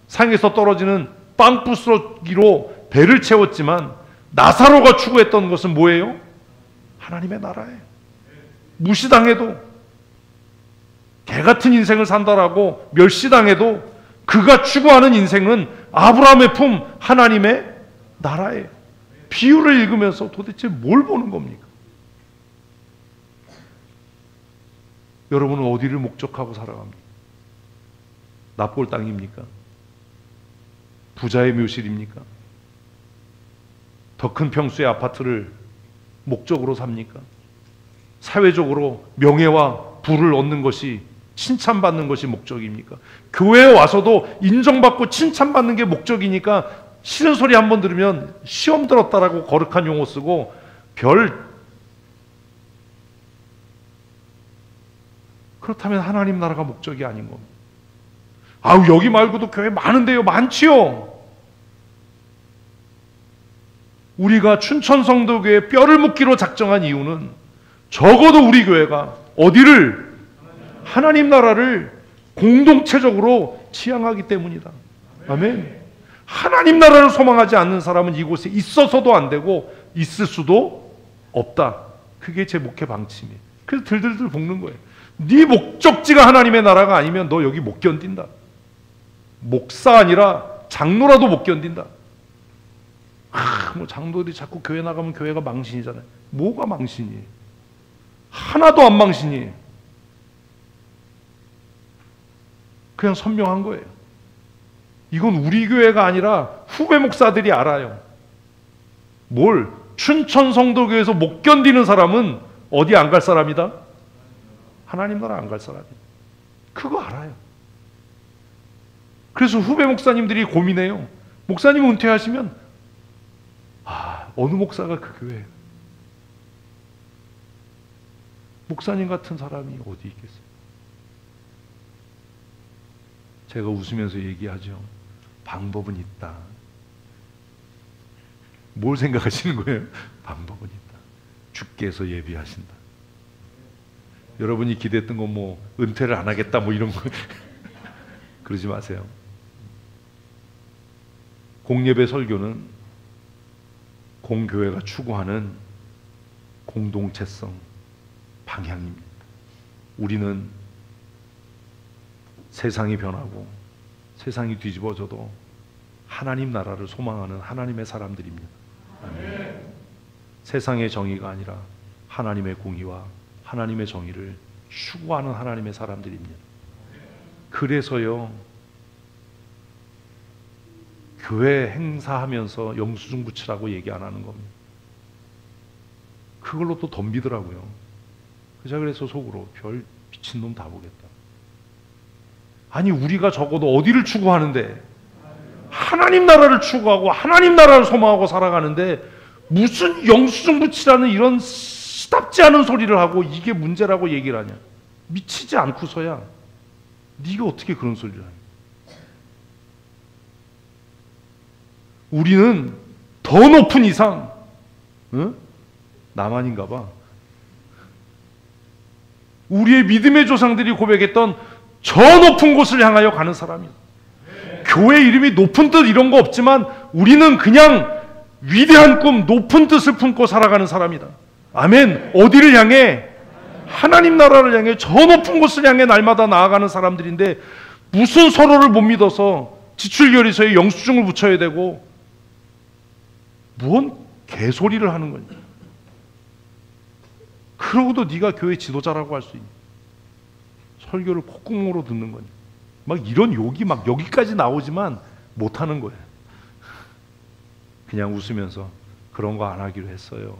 상에서 떨어지는 빵 부스러기로 배를 채웠지만, 나사로가 추구했던 것은 뭐예요? 하나님의 나라예요. 무시당해도, 개같은 인생을 산다라고 멸시당해도 그가 추구하는 인생은 아브라함의 품, 하나님의 나라예요. 비유를 읽으면서 도대체 뭘 보는 겁니까? 여러분은 어디를 목적하고 살아갑니까? 납골 땅입니까? 부자의 묘실입니까? 더 큰 평수의 아파트를 목적으로 삽니까? 사회적으로 명예와 부를 얻는 것이, 칭찬받는 것이 목적입니까? 교회에 와서도 인정받고 칭찬받는 게 목적이니까 싫은 소리 한번 들으면 시험 들었다라고 거룩한 용어 쓰고 그렇다면 하나님 나라가 목적이 아닌 겁니다. 아우, 여기 말고도 교회 많은데요. 많지요. 우리가 춘천성도교회 뼈를 묻기로 작정한 이유는 적어도 우리 교회가 어디를, 하나님 나라를 공동체적으로 지향하기 때문이다. 아멘. 하나님 나라를 소망하지 않는 사람은 이곳에 있어서도 안 되고 있을 수도 없다. 그게 제 목회 방침이에요. 그래서 들들들 볶는 거예요. 네 목적지가 하나님의 나라가 아니면 너 여기 못 견딘다. 목사 아니라 장로라도 못 견딘다. 뭐 장로들이 자꾸 교회 나가면 교회가 망신이잖아요. 뭐가 망신이에요? 하나도 안 망신이에요. 그냥 선명한 거예요. 이건 우리 교회가 아니라 후배 목사들이 알아요. 춘천 성도교회에서 못 견디는 사람은 어디 안 갈 사람이다? 하나님 나라 안 갈 사람이다. 그거 알아요. 그래서 후배 목사님들이 고민해요. 목사님 은퇴하시면 어느 목사가 그 교회에, 목사님 같은 사람이 어디 있겠어요? 제가 웃으면서 얘기하죠. 방법은 있다. 뭘 생각하시는 거예요? 방법은 있다. 주께서 예비하신다. 여러분이 기대했던 건 뭐 은퇴를 안 하겠다 뭐 이런 거 그러지 마세요. 공예배 설교는 공교회가 추구하는 공동체성 방향입니다. 우리는 세상이 변하고 세상이 뒤집어져도 하나님 나라를 소망하는 하나님의 사람들입니다. 아멘. 세상의 정의가 아니라 하나님의 공의와 하나님의 정의를 추구하는 하나님의 사람들입니다. 그래서요, 교회 행사하면서 영수증 붙이라고 얘기 안 하는 겁니다. 그걸로 또 덤비더라고요. 제가 그래서 속으로 별 미친놈 다 보겠다. 아니, 우리가 적어도 어디를 추구하는데, 하나님 나라를 추구하고 하나님 나라를 소망하고 살아가는데 무슨 영수증 붙이라는 이런 시답지 않은 소리를 하고 이게 문제라고 얘기를 하냐. 미치지 않고서야 네가 어떻게 그런 소리를 하냐. 우리는 더 높은 이상, 응? 나만인가 봐. 우리의 믿음의 조상들이 고백했던 저 높은 곳을 향하여 가는 사람이다. 교회 이름이 높은 뜻 이런 거 없지만 우리는 그냥 위대한 꿈, 높은 뜻을 품고 살아가는 사람이다. 아멘. 어디를 향해? 하나님 나라를 향해, 저 높은 곳을 향해 날마다 나아가는 사람들인데 무슨 서로를 못 믿어서 지출결의서에 영수증을 붙여야 되고 뭔 개소리를 하는 거냐. 그러고도 네가 교회 지도자라고 할 수 있냐. 설교를 콧구멍으로 듣는 거냐. 막 이런 욕이 막 여기까지 나오지만 못하는 거예요. 그냥 웃으면서 그런 거 안 하기로 했어요.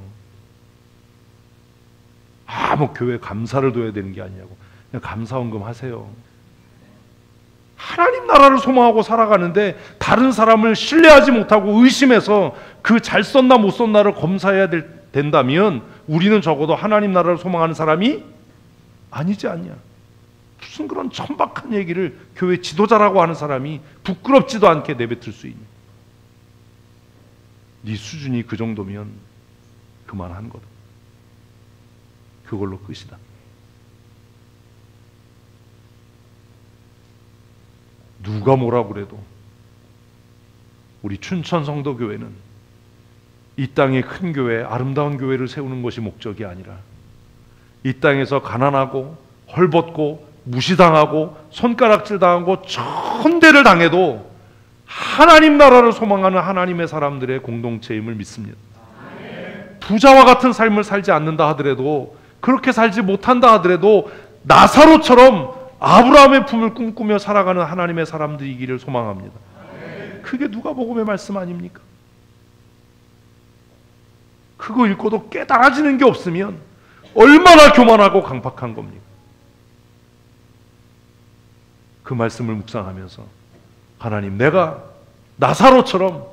뭐 교회 감사를 둬야 되는 게 아니냐고. 그냥 감사원금 하세요. 하나님 나라를 소망하고 살아가는데 다른 사람을 신뢰하지 못하고 의심해서 그 잘 썼나 못 썼나를 검사해야 된다면 우리는 적어도 하나님 나라를 소망하는 사람이 아니지 않냐. 무슨 그런 천박한 얘기를 교회 지도자라고 하는 사람이 부끄럽지도 않게 내뱉을 수 있냐. 네 수준이 그 정도면 그만한 거다. 그걸로 끝이다. 누가 뭐라 그래도 우리 춘천 성도교회는 이 땅의 큰 교회, 아름다운 교회를 세우는 것이 목적이 아니라 이 땅에서 가난하고 헐벗고 무시당하고 손가락질 당하고 천대를 당해도 하나님 나라를 소망하는 하나님의 사람들의 공동체임을 믿습니다. 부자와 같은 삶을 살지 않는다 하더라도, 그렇게 살지 못한다 하더라도 나사로처럼 아브라함의 품을 꿈꾸며 살아가는 하나님의 사람들이기를 소망합니다. 그게 누가복음의 말씀 아닙니까? 그거 읽고도 깨달아지는 게 없으면 얼마나 교만하고 강팍한 겁니까? 그 말씀을 묵상하면서 하나님, 내가 나사로처럼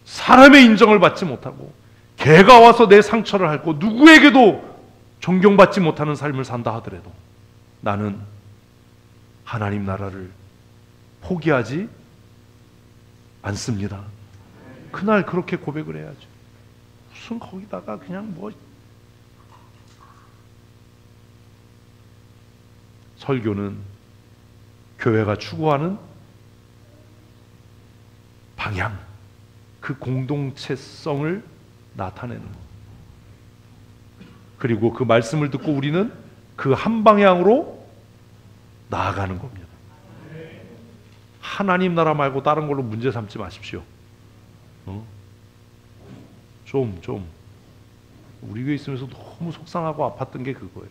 사람의 인정을 받지 못하고 개가 와서 내 상처를 핥고 누구에게도 존경받지 못하는 삶을 산다 하더라도 나는 하나님 나라를 포기하지 않습니다. 그날 그렇게 고백을 해야죠. 무슨 거기다가 그냥 뭐. 설교는 교회가 추구하는 방향, 그 공동체성을 나타내는 것. 그리고 그 말씀을 듣고 우리는 그 한 방향으로 나아가는 겁니다. 하나님 나라 말고 다른 걸로 문제 삼지 마십시오. 우리 교회 있으면서 너무 속상하고 아팠던 게 그거예요.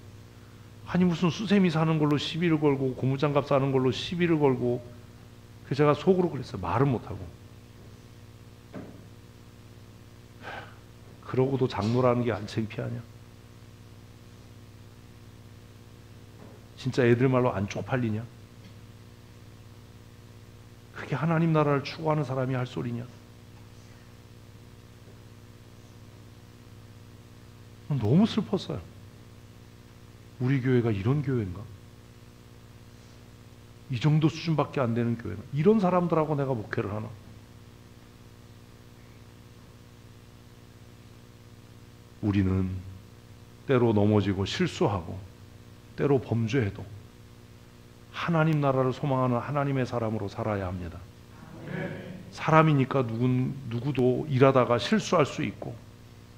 아니 무슨 수세미 사는 걸로 시비를 걸고 고무장갑 사는 걸로 시비를 걸고. 그래서 제가 속으로 그랬어요. 말은 못하고. 그러고도 장로라는 게 안 창피하냐? 진짜 애들 말로 안 쪽팔리냐? 그게 하나님 나라를 추구하는 사람이 할 소리냐? 너무 슬펐어요. 우리 교회가 이런 교회인가? 이 정도 수준밖에 안 되는 교회는 이런 사람들하고 내가 목회를 하나? 우리는 때로 넘어지고 실수하고 때로 범죄해도 하나님 나라를 소망하는 하나님의 사람으로 살아야 합니다. 사람이니까 누구도 일하다가 실수할 수 있고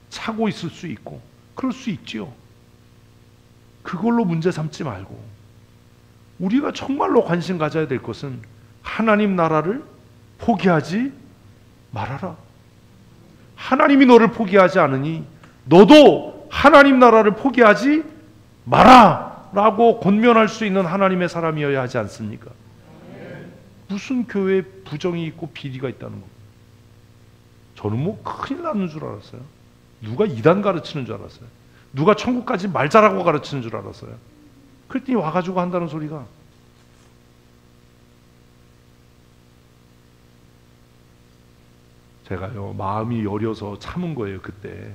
차고 있을 수 있고 그럴 수 있지요. 그걸로 문제 삼지 말고 우리가 정말로 관심 가져야 될 것은 하나님 나라를 포기하지 말아라. 하나님이 너를 포기하지 않으니 너도 하나님 나라를 포기하지 마라 라고 권면할 수 있는 하나님의 사람이어야 하지 않습니까? 무슨 교회에 부정이 있고 비리가 있다는 겁니다. 저는 뭐 큰일 나는 줄 알았어요. 누가 이단 가르치는 줄 알았어요. 누가 천국까지 말 잘하고 가르치는 줄 알았어요. 그랬더니 와가지고 한다는 소리가 제가요 마음이 여려서 참은 거예요. 그때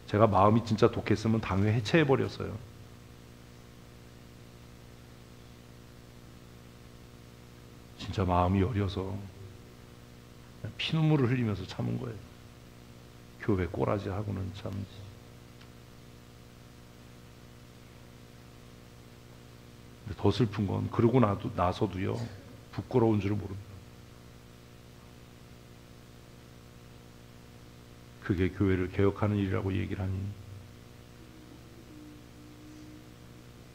제가 마음이 진짜 독했으면 당회 해체해버렸어요. 진짜 마음이 여려서 피눈물을 흘리면서 참은 거예요. 교회 꼬라지 하고는 참. 더 슬픈 건 그러고 나서도요 부끄러운 줄을 모릅니다. 그게 교회를 개혁하는 일이라고 얘기를 하니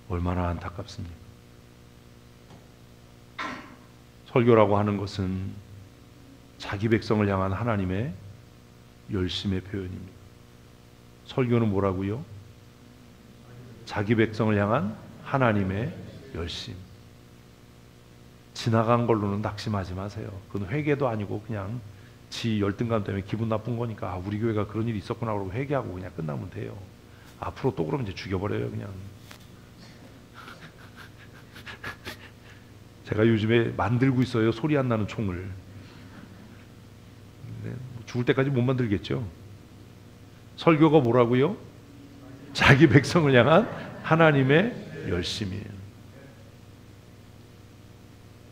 얼마나 안타깝습니까? 설교라고 하는 것은 자기 백성을 향한 하나님의 열심의 표현입니다. 설교는 뭐라고요? 자기 백성을 향한 하나님의 열심. 지나간 걸로는 낙심하지 마세요. 그건 회개도 아니고 그냥 지 열등감 때문에 기분 나쁜 거니까 우리 교회가 그런 일이 있었구나 그러고 회개하고 그냥 끝나면 돼요. 앞으로 또 그러면 이제 죽여버려요 그냥. 제가 요즘에 만들고 있어요. 소리 안 나는 총을. 죽을 때까지 못 만들겠죠. 설교가 뭐라고요? 자기 백성을 향한 하나님의 열심이에요.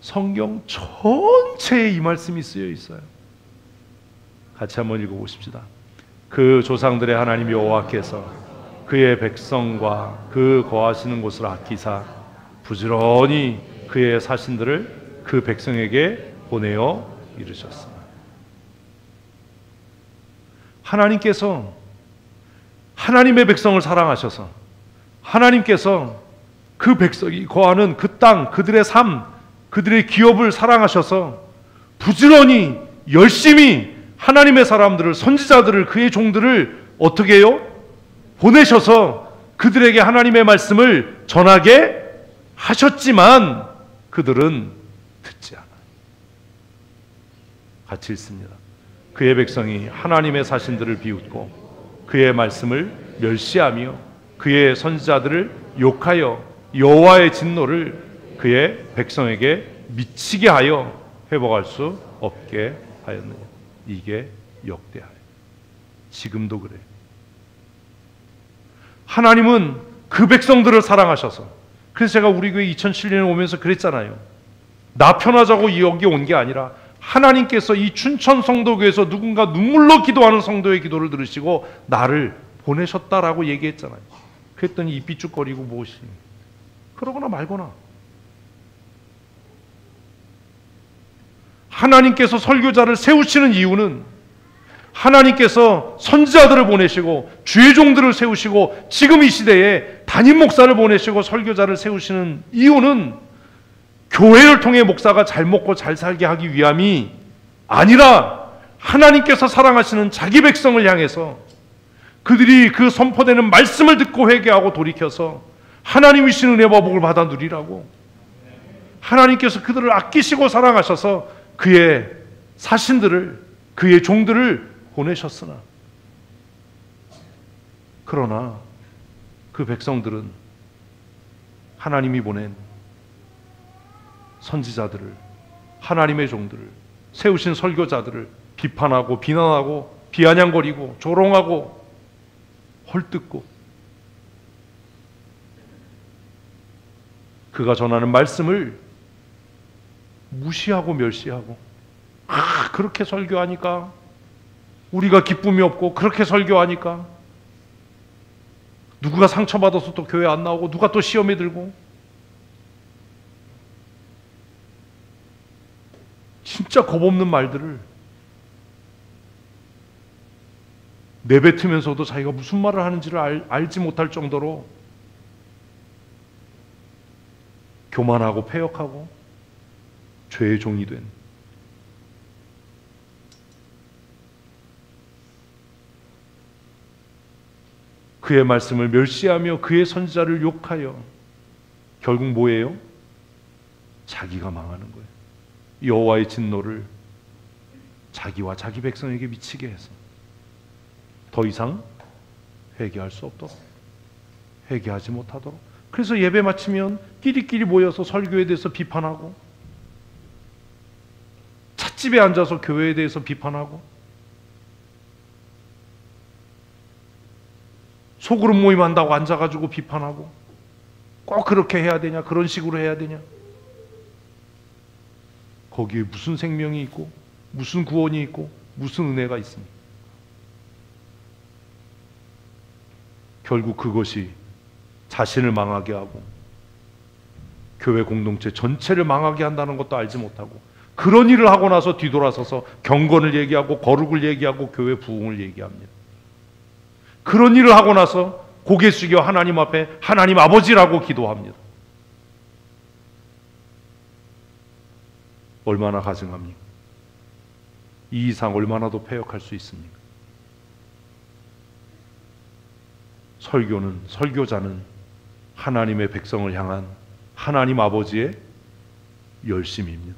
성경 전체에 이 말씀이 쓰여 있어요. 같이 한번 읽어보십시다. 그 조상들의 하나님 여호와께서 그의 백성과 그 거하시는 곳을 아끼사 부지런히 그의 사신들을 그 백성에게 보내어 이르셨습니다. 하나님께서 하나님의 백성을 사랑하셔서 하나님께서 그 백성이 거하는 그 땅, 그들의 삶, 그들의 기업을 사랑하셔서 부지런히 열심히 하나님의 사람들을, 선지자들을, 그의 종들을 어떻게 해요? 보내셔서 그들에게 하나님의 말씀을 전하게 하셨지만 그들은 듣지 않아요. 같이 읽습니다. 그의 백성이 하나님의 사신들을 비웃고 그의 말씀을 멸시하며 그의 선지자들을 욕하여 여호와의 진노를 그의 백성에게 미치게 하여 회복할 수 없게 하였느냐. 이게 역대하여. 지금도 그래요. 하나님은 그 백성들을 사랑하셔서, 그래서 제가 우리 교회 2007년에 오면서 그랬잖아요. 나 편하자고 여기 온 게 아니라 하나님께서 이 춘천 성도교에서 누군가 눈물로 기도하는 성도의 기도를 들으시고 나를 보내셨다라고 얘기했잖아요. 그랬더니 입 삐죽거리고 무엇이 그러거나 말거나. 하나님께서 설교자를 세우시는 이유는 하나님께서 선지자들을 보내시고 주의 종들을 세우시고 지금 이 시대에 담임 목사를 보내시고 설교자를 세우시는 이유는 교회를 통해 목사가 잘 먹고 잘 살게 하기 위함이 아니라 하나님께서 사랑하시는 자기 백성을 향해서 그들이 그 선포되는 말씀을 듣고 회개하고 돌이켜서 하나님이신 은혜와 복을 받아 누리라고. 하나님께서 그들을 아끼시고 사랑하셔서 그의 사신들을, 그의 종들을 보내셨으나 그러나 그 백성들은 하나님이 보낸 선지자들을, 하나님의 종들을, 세우신 설교자들을 비판하고 비난하고 비아냥거리고 조롱하고 헐뜯고 그가 전하는 말씀을 무시하고 멸시하고, 그렇게 설교하니까 우리가 기쁨이 없고, 그렇게 설교하니까 누가 상처받아서 또 교회 안 나오고, 누가 또 시험에 들고, 진짜 겁없는 말들을 내뱉으면서도 자기가 무슨 말을 하는지를 알지 못할 정도로 교만하고 패역하고 죄의 종이 된, 그의 말씀을 멸시하며 그의 선지자를 욕하여 결국 뭐예요? 자기가 망하는 거예요. 여호와의 진노를 자기와 자기 백성에게 미치게 해서 더 이상 회개할 수 없도록, 회개하지 못하도록. 그래서 예배 마치면 끼리끼리 모여서 설교에 대해서 비판하고, 찻집에 앉아서 교회에 대해서 비판하고, 소그룹 모임 한다고 앉아가지고 비판하고, 꼭 그렇게 해야 되냐, 그런 식으로 해야 되냐, 거기에 무슨 생명이 있고 무슨 구원이 있고 무슨 은혜가 있습니까? 결국 그것이 자신을 망하게 하고 교회 공동체 전체를 망하게 한다는 것도 알지 못하고, 그런 일을 하고 나서 뒤돌아서서 경건을 얘기하고 거룩을 얘기하고 교회 부흥을 얘기합니다. 그런 일을 하고 나서 고개 숙여 하나님 앞에 하나님 아버지라고 기도합니다. 얼마나 가증합니까? 이 이상 얼마나 더 패역할 수 있습니까? 설교는, 설교자는 하나님의 백성을 향한 하나님 아버지의 열심입니다.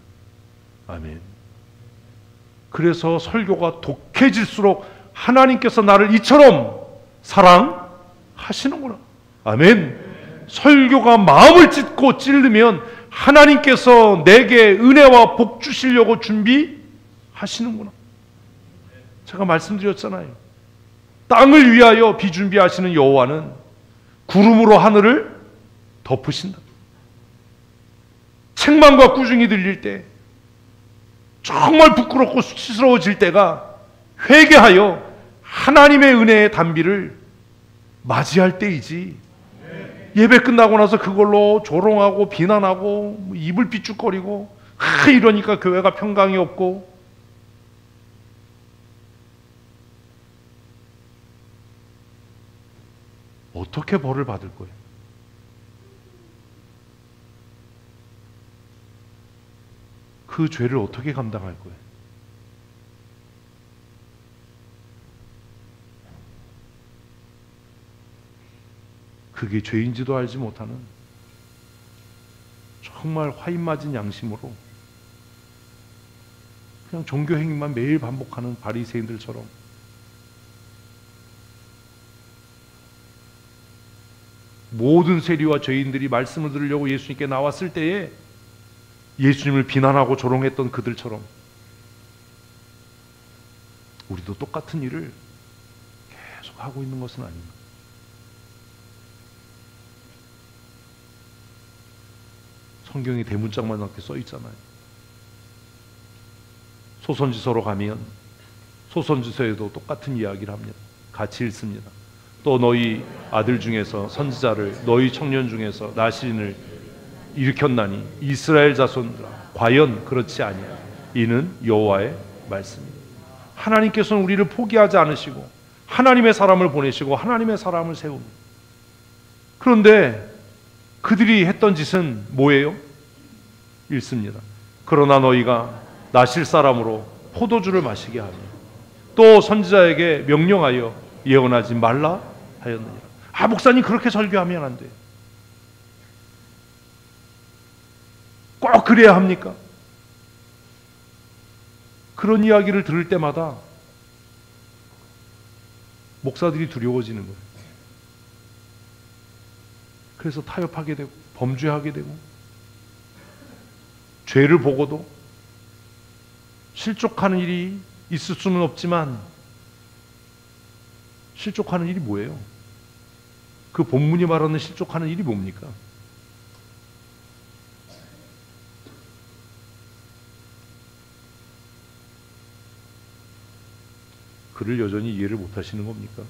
아멘. 그래서 설교가 독해질수록 하나님께서 나를 이처럼 사랑하시는구나. 아멘. 설교가 마음을 찢고 찔르면 하나님께서 내게 은혜와 복 주시려고 준비하시는구나. 제가 말씀드렸잖아요. 땅을 위하여 비준비하시는 여호와는 구름으로 하늘을 덮으신다. 책망과 꾸중이 들릴 때, 정말 부끄럽고 수치스러워질 때가 회개하여 하나님의 은혜의 단비를 맞이할 때이지, 예배 끝나고 나서 그걸로 조롱하고 비난하고 입을 삐죽거리고 이러니까 교회가 평강이 없고, 어떻게 벌을 받을 거예요? 그 죄를 어떻게 감당할 거예요? 그게 죄인지도 알지 못하는 정말 화인맞은 양심으로 그냥 종교 행위만 매일 반복하는 바리새인들처럼 모든 세리와 죄인들이 말씀을 들으려고 예수님께 나왔을 때에 예수님을 비난하고 조롱했던 그들처럼 우리도 똑같은 일을 계속 하고 있는 것은 아닙니다. 성경에 대문짝만 이렇게 써 있잖아요. 소선지서로 가면 소선지서에도 똑같은 이야기를 합니다. 같이 읽습니다. 또 너희 아들 중에서 선지자를 너희 청년 중에서 나시린을 일으켰나니 이스라엘 자손들아 과연 그렇지 아니하냐. 이는 여호와의 말씀입니다. 하나님께서는 우리를 포기하지 않으시고 하나님의 사람을 보내시고 하나님의 사람을 세웁니다. 그런데 그들이 했던 짓은 뭐예요? 읽습니다. 그러나 너희가 나실 사람으로 포도주를 마시게 하며 또 선지자에게 명령하여 예언하지 말라 하였느니라. 아, 목사님 그렇게 설교하면 안 돼요. 꼭 그래야 합니까? 그런 이야기를 들을 때마다 목사들이 두려워지는 거예요. 그래서 타협하게 되고 범죄하게 되고 죄를 보고도 실족하는 일이 있을 수는 없지만 실족하는 일이 뭐예요? 그 본문이 말하는 실족하는 일이 뭡니까? 그를 여전히 이해를 못하시는 겁니까?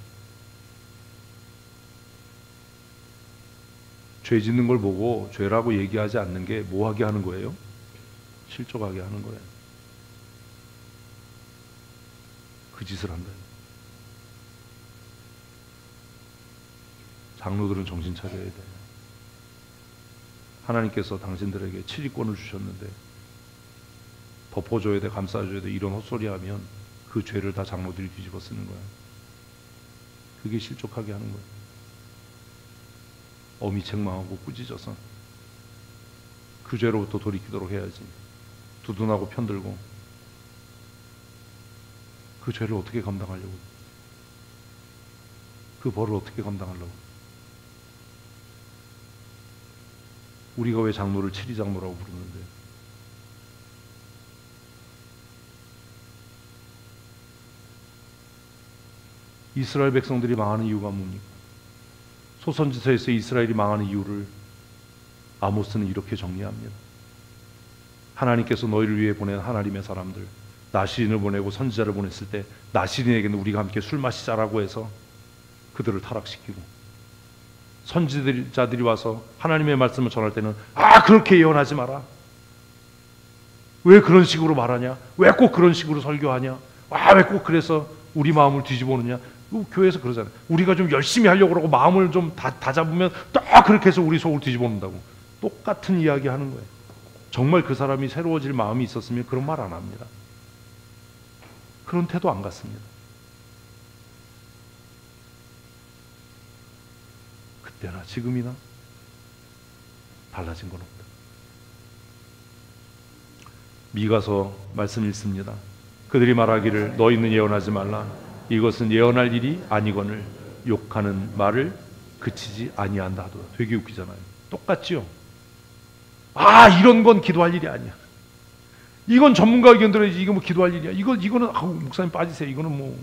죄 짓는 걸 보고 죄라고 얘기하지 않는 게 뭐하게 하는 거예요? 실족하게 하는 거예요. 그 짓을 한다. 장로들은 정신 차려야 돼. 하나님께서 당신들에게 치리권을 주셨는데 덮어줘야 돼, 감싸줘야 돼, 이런 헛소리 하면 그 죄를 다 장로들이 뒤집어 쓰는 거야. 그게 실족하게 하는 거야. 어미 책망하고 꾸짖어서 그 죄로부터 돌이키도록 해야지. 두둔하고 편들고 그 죄를 어떻게 감당하려고, 그 벌을 어떻게 감당하려고. 우리가 왜 장로를 치리장로라고 부르는데, 이스라엘 백성들이 망하는 이유가 뭡니까? 소선지서에서 이스라엘이 망하는 이유를 아모스는 이렇게 정리합니다. 하나님께서 너희를 위해 보낸 하나님의 사람들, 나시린을 보내고 선지자를 보냈을 때 나시린에게는 우리가 함께 술 마시자라고 해서 그들을 타락시키고, 선지자들이 와서 하나님의 말씀을 전할 때는 그렇게 예언하지 마라, 왜 그런 식으로 말하냐, 왜 꼭 그런 식으로 설교하냐, 왜 꼭 그래서 우리 마음을 뒤집어 놓냐. 교회에서 그러잖아요. 우리가 좀 열심히 하려고 그러고 마음을 좀 다잡으면 또 그렇게 해서 우리 속을 뒤집어 놓는다고. 똑같은 이야기 하는 거예요. 정말 그 사람이 새로워질 마음이 있었으면 그런 말 안 합니다. 그런 태도 안 갖습니다. 그때나 지금이나 달라진 건 없다. 미가서 말씀 읽습니다. 그들이 말하기를 너희는 예언하지 말라. 이것은 예언할 일이 아니거늘 욕하는 말을 그치지 아니한다 하더라. 되게 웃기잖아요. 똑같지요? 이런 건 기도할 일이 아니야. 이건 전문가 의견 들어야지. 이거 뭐 기도할 일이야. 이거는 목사님 빠지세요. 이거는 뭐.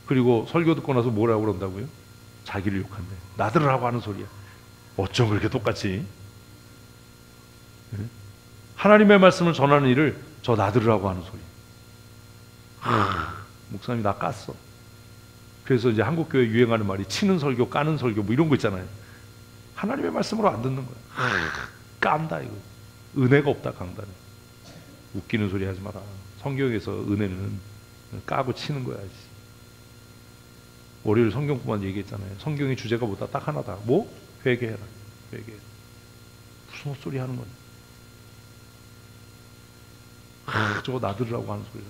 그리고 설교 듣고 나서 뭐라고 그런다고요? 자기를 욕한대. 나들으라고 하는 소리야. 어쩜 그렇게 똑같지? 하나님의 말씀을 전하는 일을 저 나들으라고 하는 소리. 목사님이 나 깠어. 그래서 이제 한국교회 유행하는 말이 치는 설교, 까는 설교 뭐 이런 거 있잖아요. 하나님의 말씀으로 안 듣는 거야. 깐다 이거. 은혜가 없다 강단에. 웃기는 소리 하지 마라. 성경에서 은혜는 까고 치는 거야. 월요일 성경뿐만 얘기했잖아요. 성경의 주제가 뭐다? 딱 하나다. 뭐? 회개해라. 회개. 무슨 헛소리 하는 거냐. 저거 나들으라고 하는 소리야.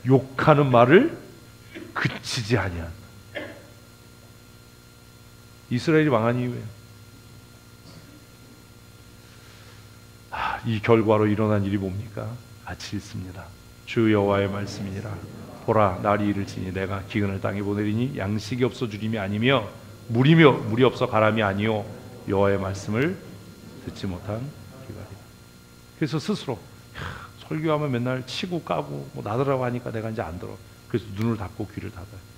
욕하는 말을 그치지 아니한다. 이스라엘이 망한 이유예요. 이 결과로 일어난 일이 뭡니까? 같이 읽습니다. 주 여호와의 말씀이니라. 보라, 날이 이를지니 내가 기근을 땅에 보내리니 양식이 없어 주림이 아니며 물이 없어 가람이 아니요 여호와의 말씀을 듣지 못한 기갈이다. 그래서 스스로 설교하면 맨날 치고 까고 뭐 나더라고 하니까 내가 이제 안 들어. 그래서 눈을 닫고 귀를 닫아요.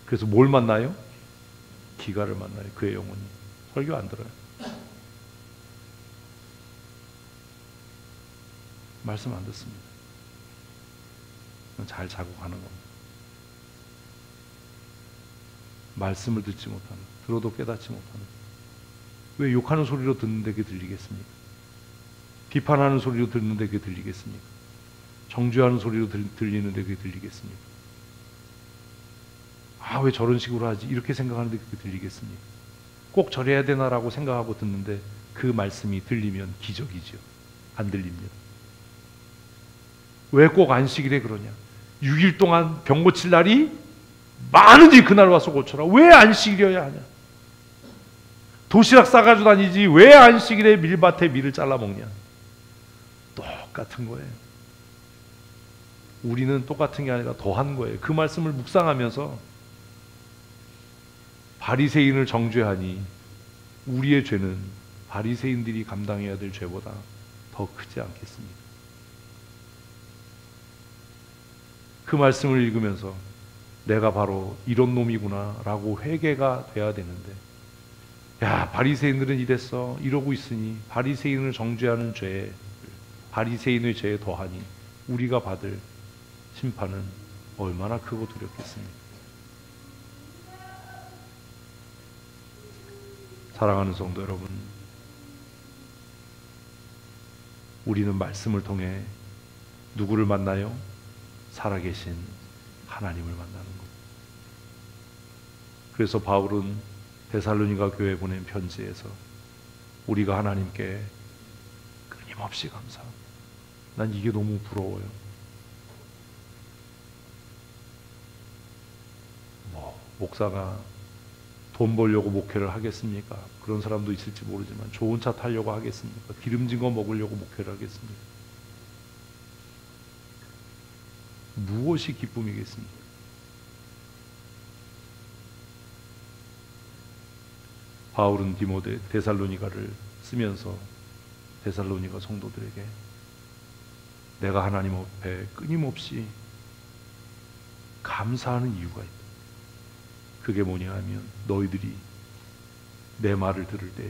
그래서 뭘 만나요? 기갈을 만나요. 그의 영혼이. 설교 안 들어요. 말씀 안 듣습니다. 잘 자고 가는 겁니다. 말씀을 듣지 못하는, 들어도 깨닫지 못하는. 왜 욕하는 소리로 듣는데 그게 들리겠습니까? 비판하는 소리로 듣는데 그게 들리겠습니까? 정죄하는 소리로 들리는데 그게 들리겠습니까? 왜 저런 식으로 하지? 이렇게 생각하는데 그게 들리겠습니까? 꼭 저래야 되나라고 생각하고 듣는데 그 말씀이 들리면 기적이죠. 안 들립니다. 왜 꼭 안식일에 그러냐? 6일 동안 병 고칠 날이 많은지 그날 와서 고쳐라. 왜 안식일이어야 하냐? 도시락 싸가지고 다니지 왜 안식일에 밀밭에 밀을 잘라 먹냐? 똑같은 거예요. 우리는 똑같은 게 아니라 더한 거예요. 그 말씀을 묵상하면서 바리새인을 정죄하니 우리의 죄는 바리새인들이 감당해야 될 죄보다 더 크지 않겠습니까? 그 말씀을 읽으면서 내가 바로 이런 놈이구나 라고 회개가 돼야 되는데, 바리새인들은 이랬어, 이러고 있으니 바리새인을 정죄하는 죄, 바리새인의 죄에 더하니 우리가 받을 심판은 얼마나 크고 두렵겠습니까? 사랑하는 성도 여러분, 우리는 말씀을 통해 누구를 만나요? 살아계신 하나님을 만나는 것. 그래서 바울은 데살로니가 교회에 보낸 편지에서 우리가 하나님께 끊임없이 감사합니다. 난 이게 너무 부러워요. 목사가 돈 벌려고 목회를 하겠습니까? 그런 사람도 있을지 모르지만 좋은 차 타려고 하겠습니까? 기름진 거 먹으려고 목회를 하겠습니까? 무엇이 기쁨이겠습니까? 바울은 데살로니가를 쓰면서 데살로니가 성도들에게 내가 하나님 앞에 끊임없이 감사하는 이유가 있다. 그게 뭐냐 하면 너희들이 내 말을 들을 때,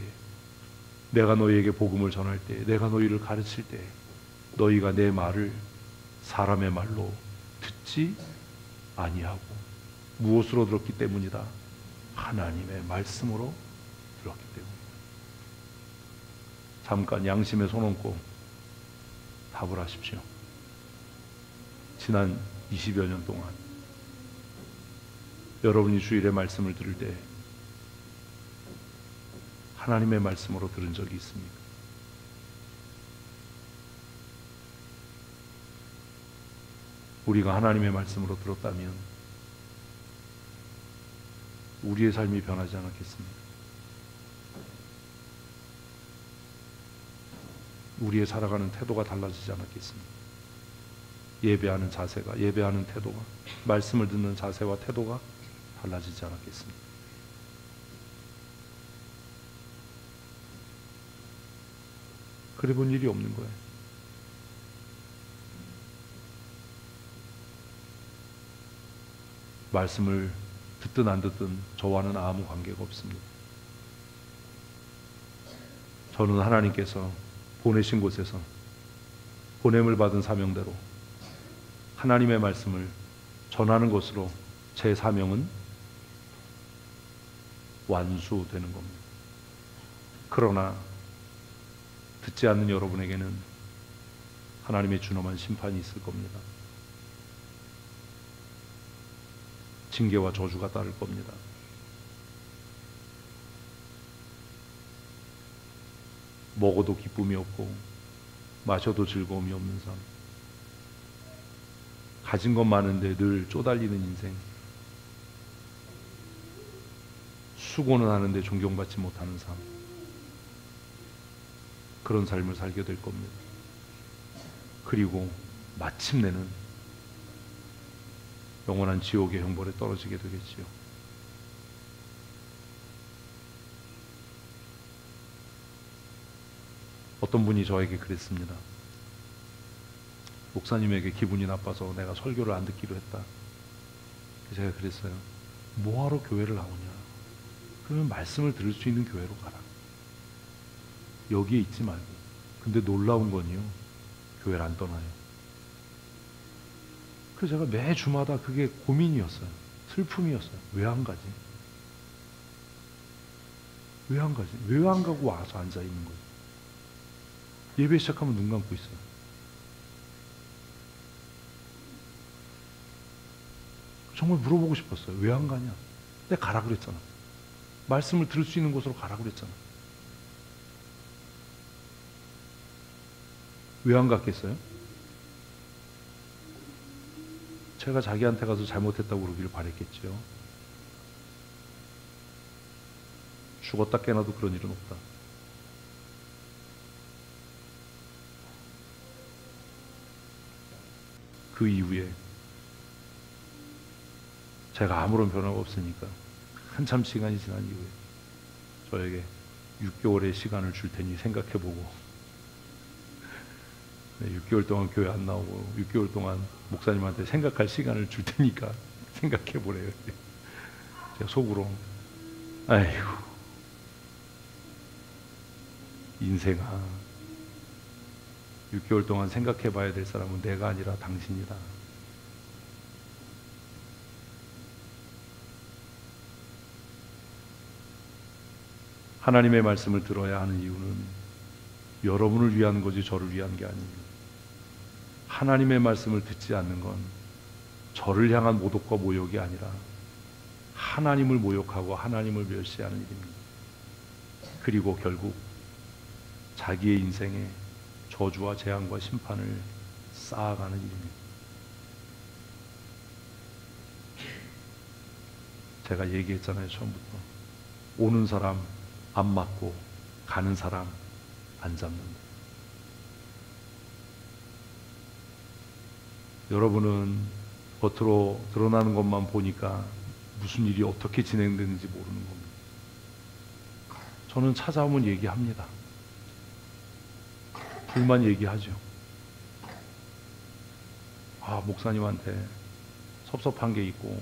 내가 너희에게 복음을 전할 때, 내가 너희를 가르칠 때 너희가 내 말을 사람의 말로 듣지 아니하고 무엇으로 들었기 때문이다? 하나님의 말씀으로 들었기 때문이다. 잠깐 양심에 손 얹고 답을 하십시오. 지난 20여 년 동안 여러분이 주일에 말씀을 들을 때 하나님의 말씀으로 들은 적이 있습니까? 우리가 하나님의 말씀으로 들었다면 우리의 삶이 변하지 않았겠습니까? 우리의 살아가는 태도가 달라지지 않았겠습니까? 예배하는 자세가, 예배하는 태도가, 말씀을 듣는 자세와 태도가 달라지지 않았겠습니까? 그래 본 일이 없는 거예요. 말씀을 듣든 안 듣든 저와는 아무 관계가 없습니다. 저는 하나님께서 보내신 곳에서 보냄을 받은 사명대로 하나님의 말씀을 전하는 것으로 제 사명은 완수되는 겁니다. 그러나 듣지 않는 여러분에게는 하나님의 준엄한 심판이 있을 겁니다. 징계와 저주가 따를 겁니다. 먹어도 기쁨이 없고 마셔도 즐거움이 없는 삶, 가진 것 많은데 늘 쪼달리는 인생, 수고는 하는데 존경받지 못하는 삶, 그런 삶을 살게 될 겁니다. 그리고 마침내는 영원한 지옥의 형벌에 떨어지게 되겠지요. 어떤 분이 저에게 그랬습니다. 목사님에게 기분이 나빠서 내가 설교를 안 듣기로 했다. 제가 그랬어요. 뭐하러 교회를 나오냐? 그러면 말씀을 들을 수 있는 교회로 가라. 여기에 있지 말고. 근데 놀라운 건요, 교회를 안 떠나요. 그래서 제가 매 주마다 그게 고민이었어요. 슬픔이었어요. 왜 안 가지? 왜 안 가지? 왜 안 가고 와서 앉아 있는 거예요? 예배 시작하면 눈 감고 있어요. 정말 물어보고 싶었어요. 왜 안 가냐? 내가 가라 그랬잖아. 말씀을 들을 수 있는 곳으로 가라 그랬잖아. 왜 안 갔겠어요? 제가 자기한테 가서 잘못했다고 그러기를 바랬겠죠. 죽었다 깨나도 그런 일은 없다. 그 이후에 제가 아무런 변화가 없으니까 한참 시간이 지난 이후에 저에게 6개월의 시간을 줄 테니 생각해보고, 6개월 동안 교회 안 나오고 6개월 동안 목사님한테 생각할 시간을 줄 테니까 생각해보래요. 제가 속으로 아이고 인생아, 6개월 동안 생각해 봐야 될 사람은 내가 아니라 당신이다. 하나님의 말씀을 들어야 하는 이유는 여러분을 위한 거지 저를 위한 게 아닙니다. 하나님의 말씀을 듣지 않는 건 저를 향한 모독과 모욕이 아니라 하나님을 모욕하고 하나님을 멸시하는 일입니다. 그리고 결국 자기의 인생에 저주와 재앙과 심판을 쌓아가는 일입니다. 제가 얘기했잖아요, 처음부터. 오는 사람 안 맞고 가는 사람 안 잡는다. 여러분은 겉으로 드러나는 것만 보니까 무슨 일이 어떻게 진행되는지 모르는 겁니다. 저는 찾아오면 얘기합니다. 불만 얘기하죠. 목사님한테 섭섭한 게 있고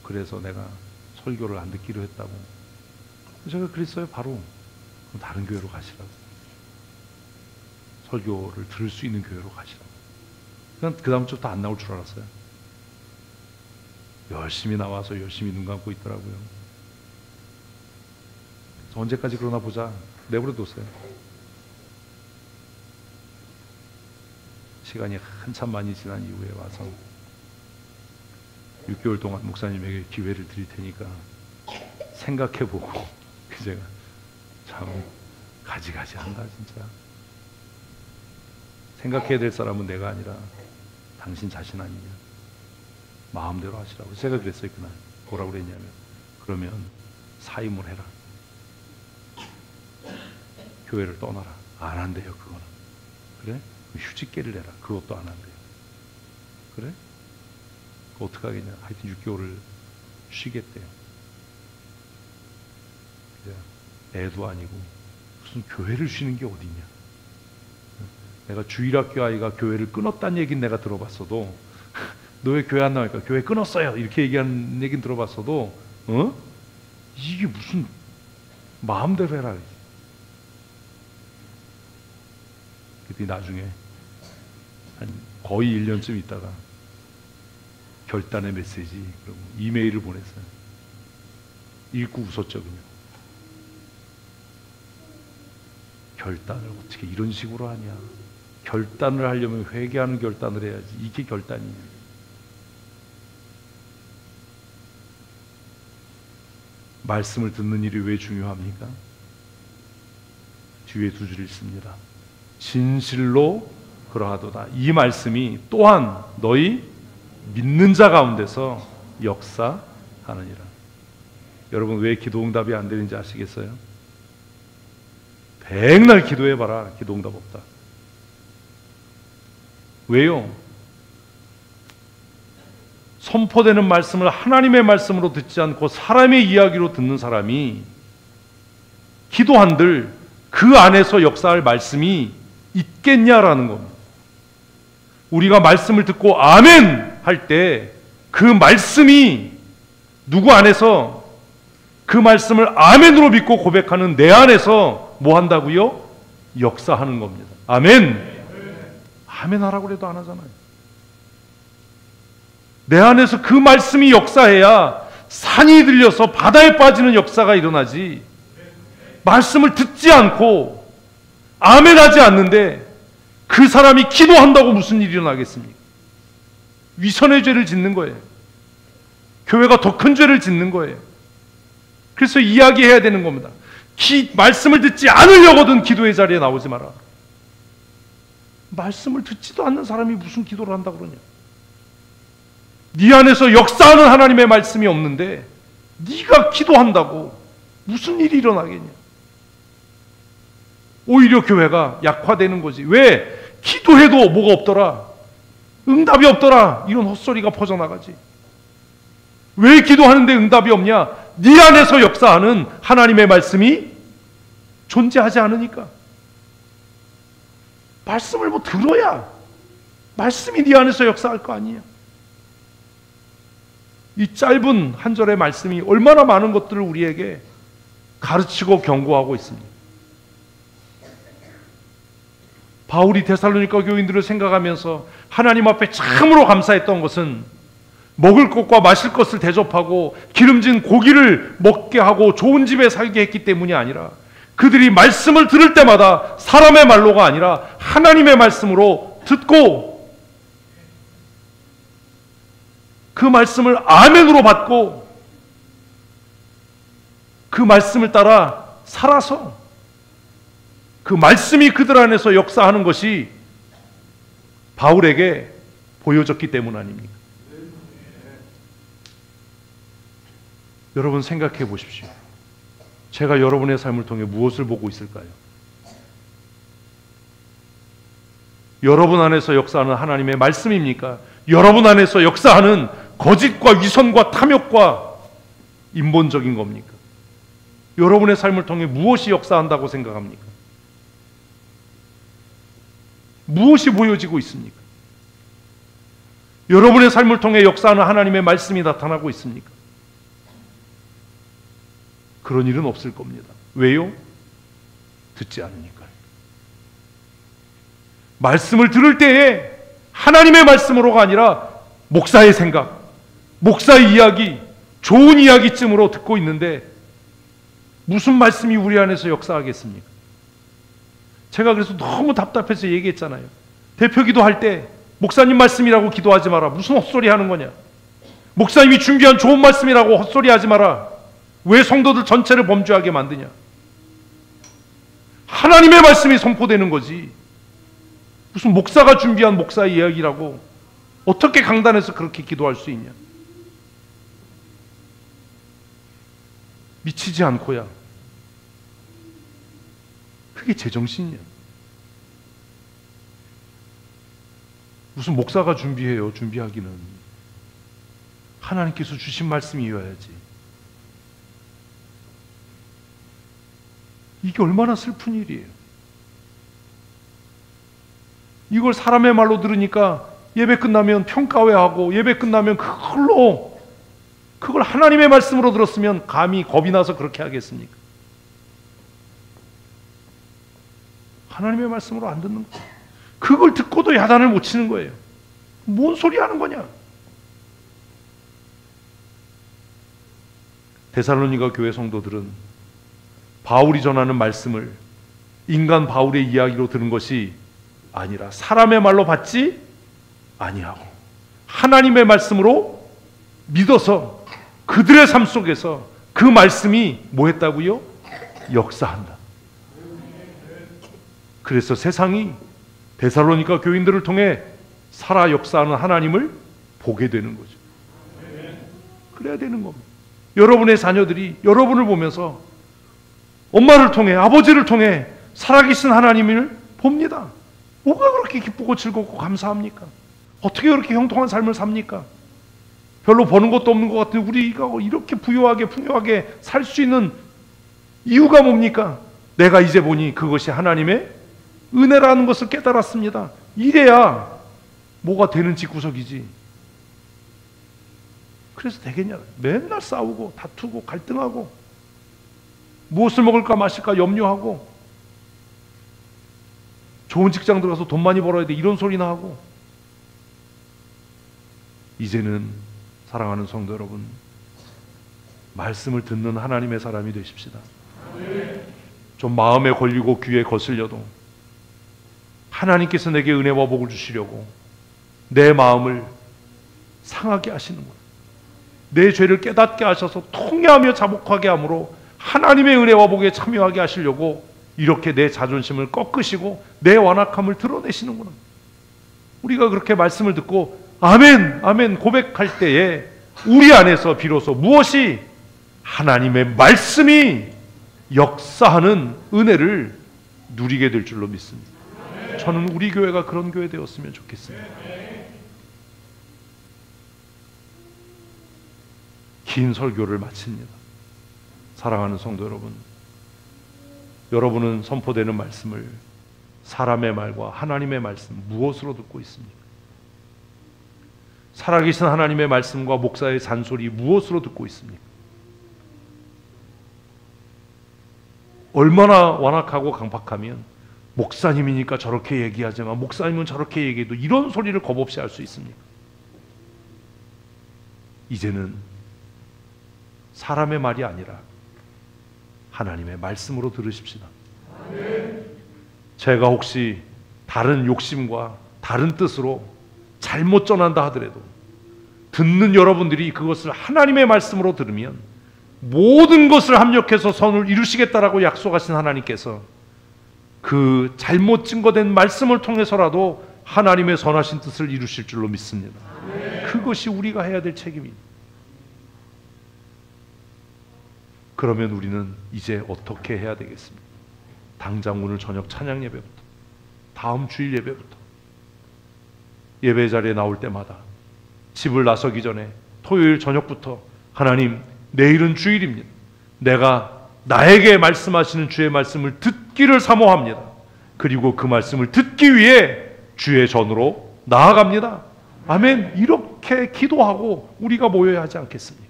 그래서 내가 설교를 안 듣기로 했다고. 제가 그랬어요. 바로 그럼 다른 교회로 가시라고. 설교를 들을 수 있는 교회로 가시라고. 그냥 그 다음 주부터 안 나올 줄 알았어요. 열심히 나와서 열심히 눈 감고 있더라고요. 언제까지 그러나 보자 내버려뒀어요. 시간이 한참 많이 지난 이후에 와서 6개월 동안 목사님에게 기회를 드릴 테니까 생각해보고 제가 참 가지가지 한다 진짜. 생각해야 될 사람은 내가 아니라 당신 자신 아니냐. 마음대로 하시라고. 제가 그랬어요. 그날 뭐라고 그랬냐면 그러면 사임을 해라. 교회를 떠나라. 안 한대요 그거는. 그래? 휴직계를 내라. 그것도 안 한대요. 그래? 어떻게 하겠냐. 하여튼 6개월을 쉬겠대요. 애도 아니고 무슨 교회를 쉬는 게 어디냐. 내가 주일학교 아이가 교회를 끊었다는 얘기는 내가 들어봤어도 너 왜 교회 안 나오니까 교회 끊었어요 이렇게 얘기하는 얘기는 들어봤어도 이게 무슨 마음대로 해라. 그때 나중에 한 거의 1년쯤 있다가 결단의 메시지 그리고 이메일을 보냈어요. 읽고 웃었죠. 그냥 결단을 어떻게 이런 식으로 하냐. 결단을 하려면 회개하는 결단을 해야지. 이게 결단이냐. 말씀을 듣는 일이 왜 중요합니까? 뒤에 두 줄 있습니다. 진실로 그러하도다. 이 말씀이 또한 너희 믿는 자 가운데서 역사하느니라. 여러분 왜 기도 응답이 안 되는지 아시겠어요? 백날 기도해봐라. 기도 응답 없다. 왜요? 선포되는 말씀을 하나님의 말씀으로 듣지 않고 사람의 이야기로 듣는 사람이 기도한들 그 안에서 역사할 말씀이 있겠냐라는 겁니다. 우리가 말씀을 듣고 아멘 할 때 그 말씀이 누구 안에서 그 말씀을 아멘으로 믿고 고백하는 내 안에서 뭐 한다고요? 역사하는 겁니다. 아멘. 아멘 하라고 해도 안 하잖아요. 내 안에서 그 말씀이 역사해야 산이 들려서 바다에 빠지는 역사가 일어나지. 말씀을 듣지 않고 아멘하지 않는데 그 사람이 기도한다고 무슨 일이 일어나겠습니까? 위선의 죄를 짓는 거예요. 교회가 더 큰 죄를 짓는 거예요. 그래서 이야기해야 되는 겁니다. 말씀을 듣지 않으려거든 기도의 자리에 나오지 마라. 말씀을 듣지도 않는 사람이 무슨 기도를 한다고 그러냐. 네 안에서 역사하는 하나님의 말씀이 없는데 네가 기도한다고 무슨 일이 일어나겠냐. 오히려 교회가 약화되는 거지. 왜? 기도해도 뭐가 없더라. 응답이 없더라. 이런 헛소리가 퍼져나가지. 왜 기도하는데 응답이 없냐? 네 안에서 역사하는 하나님의 말씀이 존재하지 않으니까. 말씀을 뭐 들어야 말씀이 네 안에서 역사할 거 아니야. 이 짧은 한 절의 말씀이 얼마나 많은 것들을 우리에게 가르치고 경고하고 있습니다. 바울이 데살로니가 교인들을 생각하면서 하나님 앞에 참으로 감사했던 것은 먹을 것과 마실 것을 대접하고 기름진 고기를 먹게 하고 좋은 집에 살게 했기 때문이 아니라, 그들이 말씀을 들을 때마다 사람의 말로가 아니라 하나님의 말씀으로 듣고 그 말씀을 아멘으로 받고 그 말씀을 따라 살아서 그 말씀이 그들 안에서 역사하는 것이 바울에게 보여졌기 때문 아닙니까? 여러분 생각해 보십시오. 제가 여러분의 삶을 통해 무엇을 보고 있을까요? 여러분 안에서 역사하는 하나님의 말씀입니까? 여러분 안에서 역사하는 거짓과 위선과 탐욕과 인본적인 겁니까? 여러분의 삶을 통해 무엇이 역사한다고 생각합니까? 무엇이 보여지고 있습니까? 여러분의 삶을 통해 역사하는 하나님의 말씀이 나타나고 있습니까? 그런 일은 없을 겁니다. 왜요? 듣지 않으니까요. 말씀을 들을 때에 하나님의 말씀으로가 아니라 목사의 생각, 목사의 이야기, 좋은 이야기쯤으로 듣고 있는데 무슨 말씀이 우리 안에서 역사하겠습니까? 제가 그래서 너무 답답해서 얘기했잖아요. 대표 기도할 때 목사님 말씀이라고 기도하지 마라. 무슨 헛소리 하는 거냐? 목사님이 준비한 좋은 말씀이라고 헛소리 하지 마라. 왜 성도들 전체를 범죄하게 만드냐? 하나님의 말씀이 선포되는 거지. 무슨 목사가 준비한 목사의 이야기라고 어떻게 강단에서 그렇게 기도할 수 있냐? 미치지 않고야. 그게 제정신이야. 무슨 목사가 준비해요. 준비하기는 하나님께서 주신 말씀이어야지. 이게 얼마나 슬픈 일이에요. 이걸 사람의 말로 들으니까 예배 끝나면 평가회하고 예배 끝나면 그걸 하나님의 말씀으로 들었으면 감히 겁이 나서 그렇게 하겠습니까? 하나님의 말씀으로 안 듣는 거예요. 그걸 듣고도 야단을 못 치는 거예요. 뭔 소리 하는 거냐? 데살로니가 교회 성도들은 바울이 전하는 말씀을 인간 바울의 이야기로 들은 것이 아니라 사람의 말로 받지 아니하고 하나님의 말씀으로 믿어서 그들의 삶 속에서 그 말씀이 뭐 했다고요? 역사한다. 그래서 세상이 데살로니가 교인들을 통해 살아 역사하는 하나님을 보게 되는 거죠. 그래야 되는 겁니다. 여러분의 자녀들이 여러분을 보면서 엄마를 통해, 아버지를 통해 살아계신 하나님을 봅니다. 뭐가 그렇게 기쁘고 즐겁고 감사합니까? 어떻게 그렇게 형통한 삶을 삽니까? 별로 버는 것도 없는 것 같은데 우리가 이렇게 부유하게 풍요하게 살 수 있는 이유가 뭡니까? 내가 이제 보니 그것이 하나님의 은혜라는 것을 깨달았습니다. 이래야 뭐가 되는 집구석이지. 그래서 되겠냐? 맨날 싸우고 다투고 갈등하고 무엇을 먹을까 마실까 염려하고 좋은 직장 들어가서 돈 많이 벌어야 돼 이런 소리나 하고. 이제는 사랑하는 성도 여러분, 말씀을 듣는 하나님의 사람이 되십시다. 좀 마음에 걸리고 귀에 거슬려도 하나님께서 내게 은혜와 복을 주시려고 내 마음을 상하게 하시는 거예요. 내 죄를 깨닫게 하셔서 통회하며 자복하게 함으로 하나님의 은혜와 복에 참여하게 하시려고 이렇게 내 자존심을 꺾으시고 내 완악함을 드러내시는구나. 우리가 그렇게 말씀을 듣고 아멘, 아멘 고백할 때에 우리 안에서 비로소 무엇이 하나님의 말씀이 역사하는 은혜를 누리게 될 줄로 믿습니다. 저는 우리 교회가 그런 교회 되었으면 좋겠습니다. 긴 설교를 마칩니다. 사랑하는 성도 여러분, 여러분은 선포되는 말씀을 사람의 말과 하나님의 말씀 무엇으로 듣고 있습니까? 살아계신 하나님의 말씀과 목사의 잔소리 무엇으로 듣고 있습니까? 얼마나 완악하고 강팍하면 목사님이니까 저렇게 얘기하지만 목사님은 저렇게 얘기해도 이런 소리를 겁없이 할 수 있습니까? 이제는 사람의 말이 아니라 하나님의 말씀으로 들으십시다. 제가 혹시 다른 욕심과 다른 뜻으로 잘못 전한다 하더라도 듣는 여러분들이 그것을 하나님의 말씀으로 들으면 모든 것을 합력해서 선을 이루시겠다라고 약속하신 하나님께서 그 잘못 증거된 말씀을 통해서라도 하나님의 선하신 뜻을 이루실 줄로 믿습니다. 그것이 우리가 해야 될 책임입니다. 그러면 우리는 이제 어떻게 해야 되겠습니까? 당장 오늘 저녁 찬양 예배부터, 다음 주일 예배부터 예배 자리에 나올 때마다 집을 나서기 전에 토요일 저녁부터 하나님, 내일은 주일입니다. 내가 나에게 말씀하시는 주의 말씀을 듣기를 사모합니다. 그리고 그 말씀을 듣기 위해 주의 전으로 나아갑니다. 아멘. 이렇게 기도하고 우리가 모여야 하지 않겠습니까?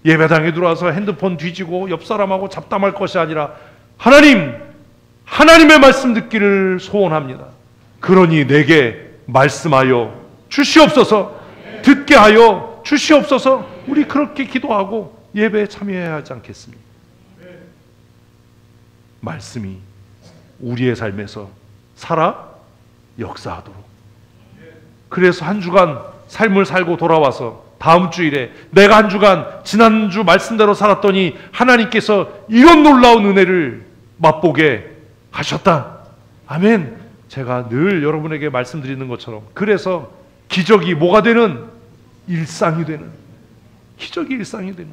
예배당에 들어와서 핸드폰 뒤지고 옆 사람하고 잡담할 것이 아니라 하나님, 하나님의 말씀 듣기를 소원합니다. 그러니 내게 말씀하여 주시옵소서, 듣게 하여 주시옵소서. 우리 그렇게 기도하고 예배에 참여해야 하지 않겠습니까? 말씀이 우리의 삶에서 살아 역사하도록. 그래서 한 주간 삶을 살고 돌아와서 다음 주일에 내가 한 주간 지난주 말씀대로 살았더니 하나님께서 이런 놀라운 은혜를 맛보게 하셨다. 아멘. 제가 늘 여러분에게 말씀드리는 것처럼, 그래서 기적이 뭐가 되는? 일상이 되는, 기적이 일상이 되는,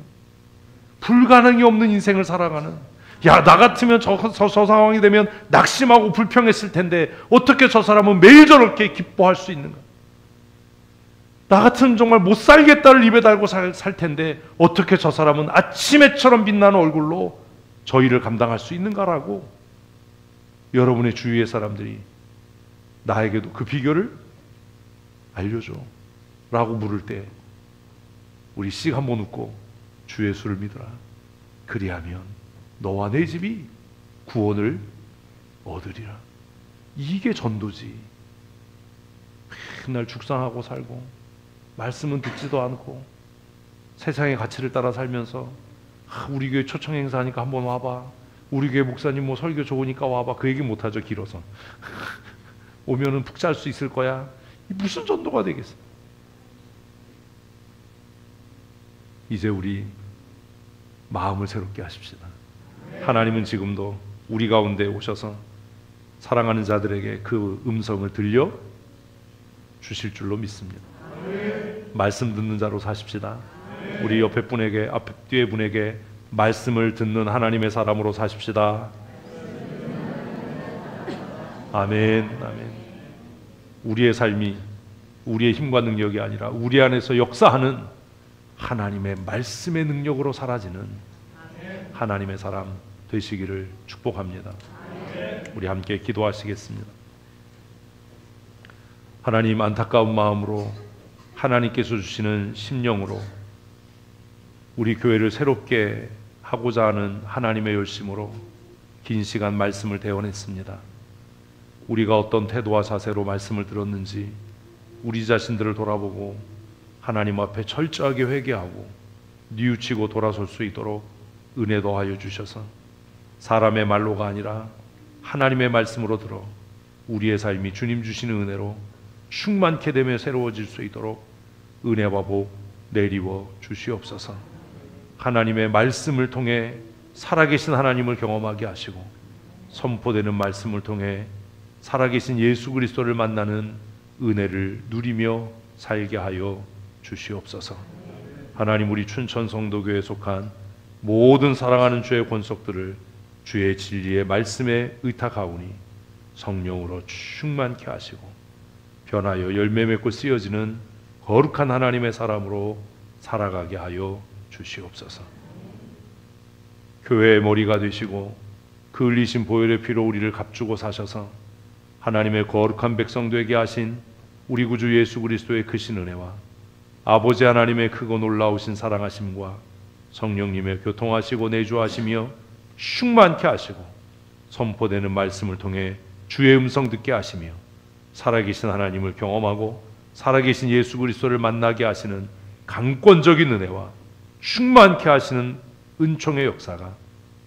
불가능이 없는 인생을 살아가는. 야, 나 같으면 저 상황이 되면 낙심하고 불평했을 텐데 어떻게 저 사람은 매일 저렇게 기뻐할 수 있는가? 나 같으면 정말 못 살겠다를 입에 달고 살 텐데 어떻게 저 사람은 아침해처럼 빛나는 얼굴로 저 일을 감당할 수 있는가라고 여러분의 주위의 사람들이 나에게도 그 비결을 알려줘 라고 물을 때 우리 씩 한번 웃고 주 예수를 믿어라. 그리하면 너와 내 집이 구원을 얻으리라. 이게 전도지. 맨날 죽상하고 살고 말씀은 듣지도 않고 세상의 가치를 따라 살면서 우리 교회 초청 행사하니까 한번 와봐, 우리 교회 목사님 뭐 설교 좋으니까 와봐, 그 얘기 못하죠. 길어서 오면은 푹 잘 수 있을 거야. 무슨 전도가 되겠어? 이제 우리 마음을 새롭게 하십시다. 하나님은 지금도 우리 가운데 오셔서 사랑하는 자들에게 그 음성을 들려 주실 줄로 믿습니다. 말씀 듣는 자로 사십시다. 우리 옆에 분에게, 앞에 뒤에 분에게 말씀을 듣는 하나님의 사람으로 사십시다. 아멘, 아멘. 우리의 삶이 우리의 힘과 능력이 아니라 우리 안에서 역사하는 하나님의 말씀의 능력으로 사라지는 하나님의 사람 되시기를 축복합니다. 우리 함께 기도하시겠습니다. 하나님, 안타까운 마음으로 하나님께서 주시는 심령으로 우리 교회를 새롭게 하고자 하는 하나님의 열심으로 긴 시간 말씀을 대원했습니다. 우리가 어떤 태도와 자세로 말씀을 들었는지 우리 자신들을 돌아보고 하나님 앞에 철저하게 회개하고 뉘우치고 돌아설 수 있도록 은혜 더하여 주셔서 사람의 말로가 아니라 하나님의 말씀으로 들어 우리의 삶이 주님 주시는 은혜로 충만케 되며 새로워질 수 있도록 은혜와 복 내리워 주시옵소서. 하나님의 말씀을 통해 살아계신 하나님을 경험하게 하시고 선포되는 말씀을 통해 살아계신 예수 그리스도를 만나는 은혜를 누리며 살게 하여 주시옵소서. 하나님, 우리 춘천 성도교회에 속한 모든 사랑하는 주의 권속들을 주의 진리의 말씀에 의탁하오니 성령으로 충만케 하시고 변하여 열매 맺고 쓰여지는 거룩한 하나님의 사람으로 살아가게 하여 주시옵소서. 교회의 머리가 되시고 그 흘리신 보혈의 피로 우리를 값주고 사셔서 하나님의 거룩한 백성 되게 하신 우리 구주 예수 그리스도의 크신 은혜와 아버지 하나님의 크고 놀라우신 사랑하심과 성령님의 교통하시고 내주하시며 충만케 하시고 선포되는 말씀을 통해 주의 음성 듣게 하시며 살아계신 하나님을 경험하고 살아계신 예수 그리스도를 만나게 하시는 강권적인 은혜와 충만케 하시는 은총의 역사가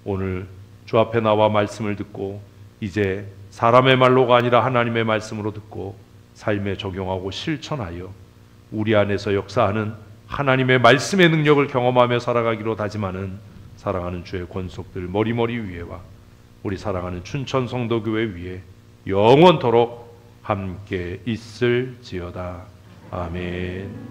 오늘 주 앞에 나와 말씀을 듣고 이제 사람의 말로가 아니라 하나님의 말씀으로 듣고 삶에 적용하고 실천하여 우리 안에서 역사하는 하나님의 말씀의 능력을 경험하며 살아가기로 다짐하는 사랑하는 주의 권속들 머리머리 위에와 우리 사랑하는 춘천 성도교회 위에 영원토록 함께 있을지어다. 아멘.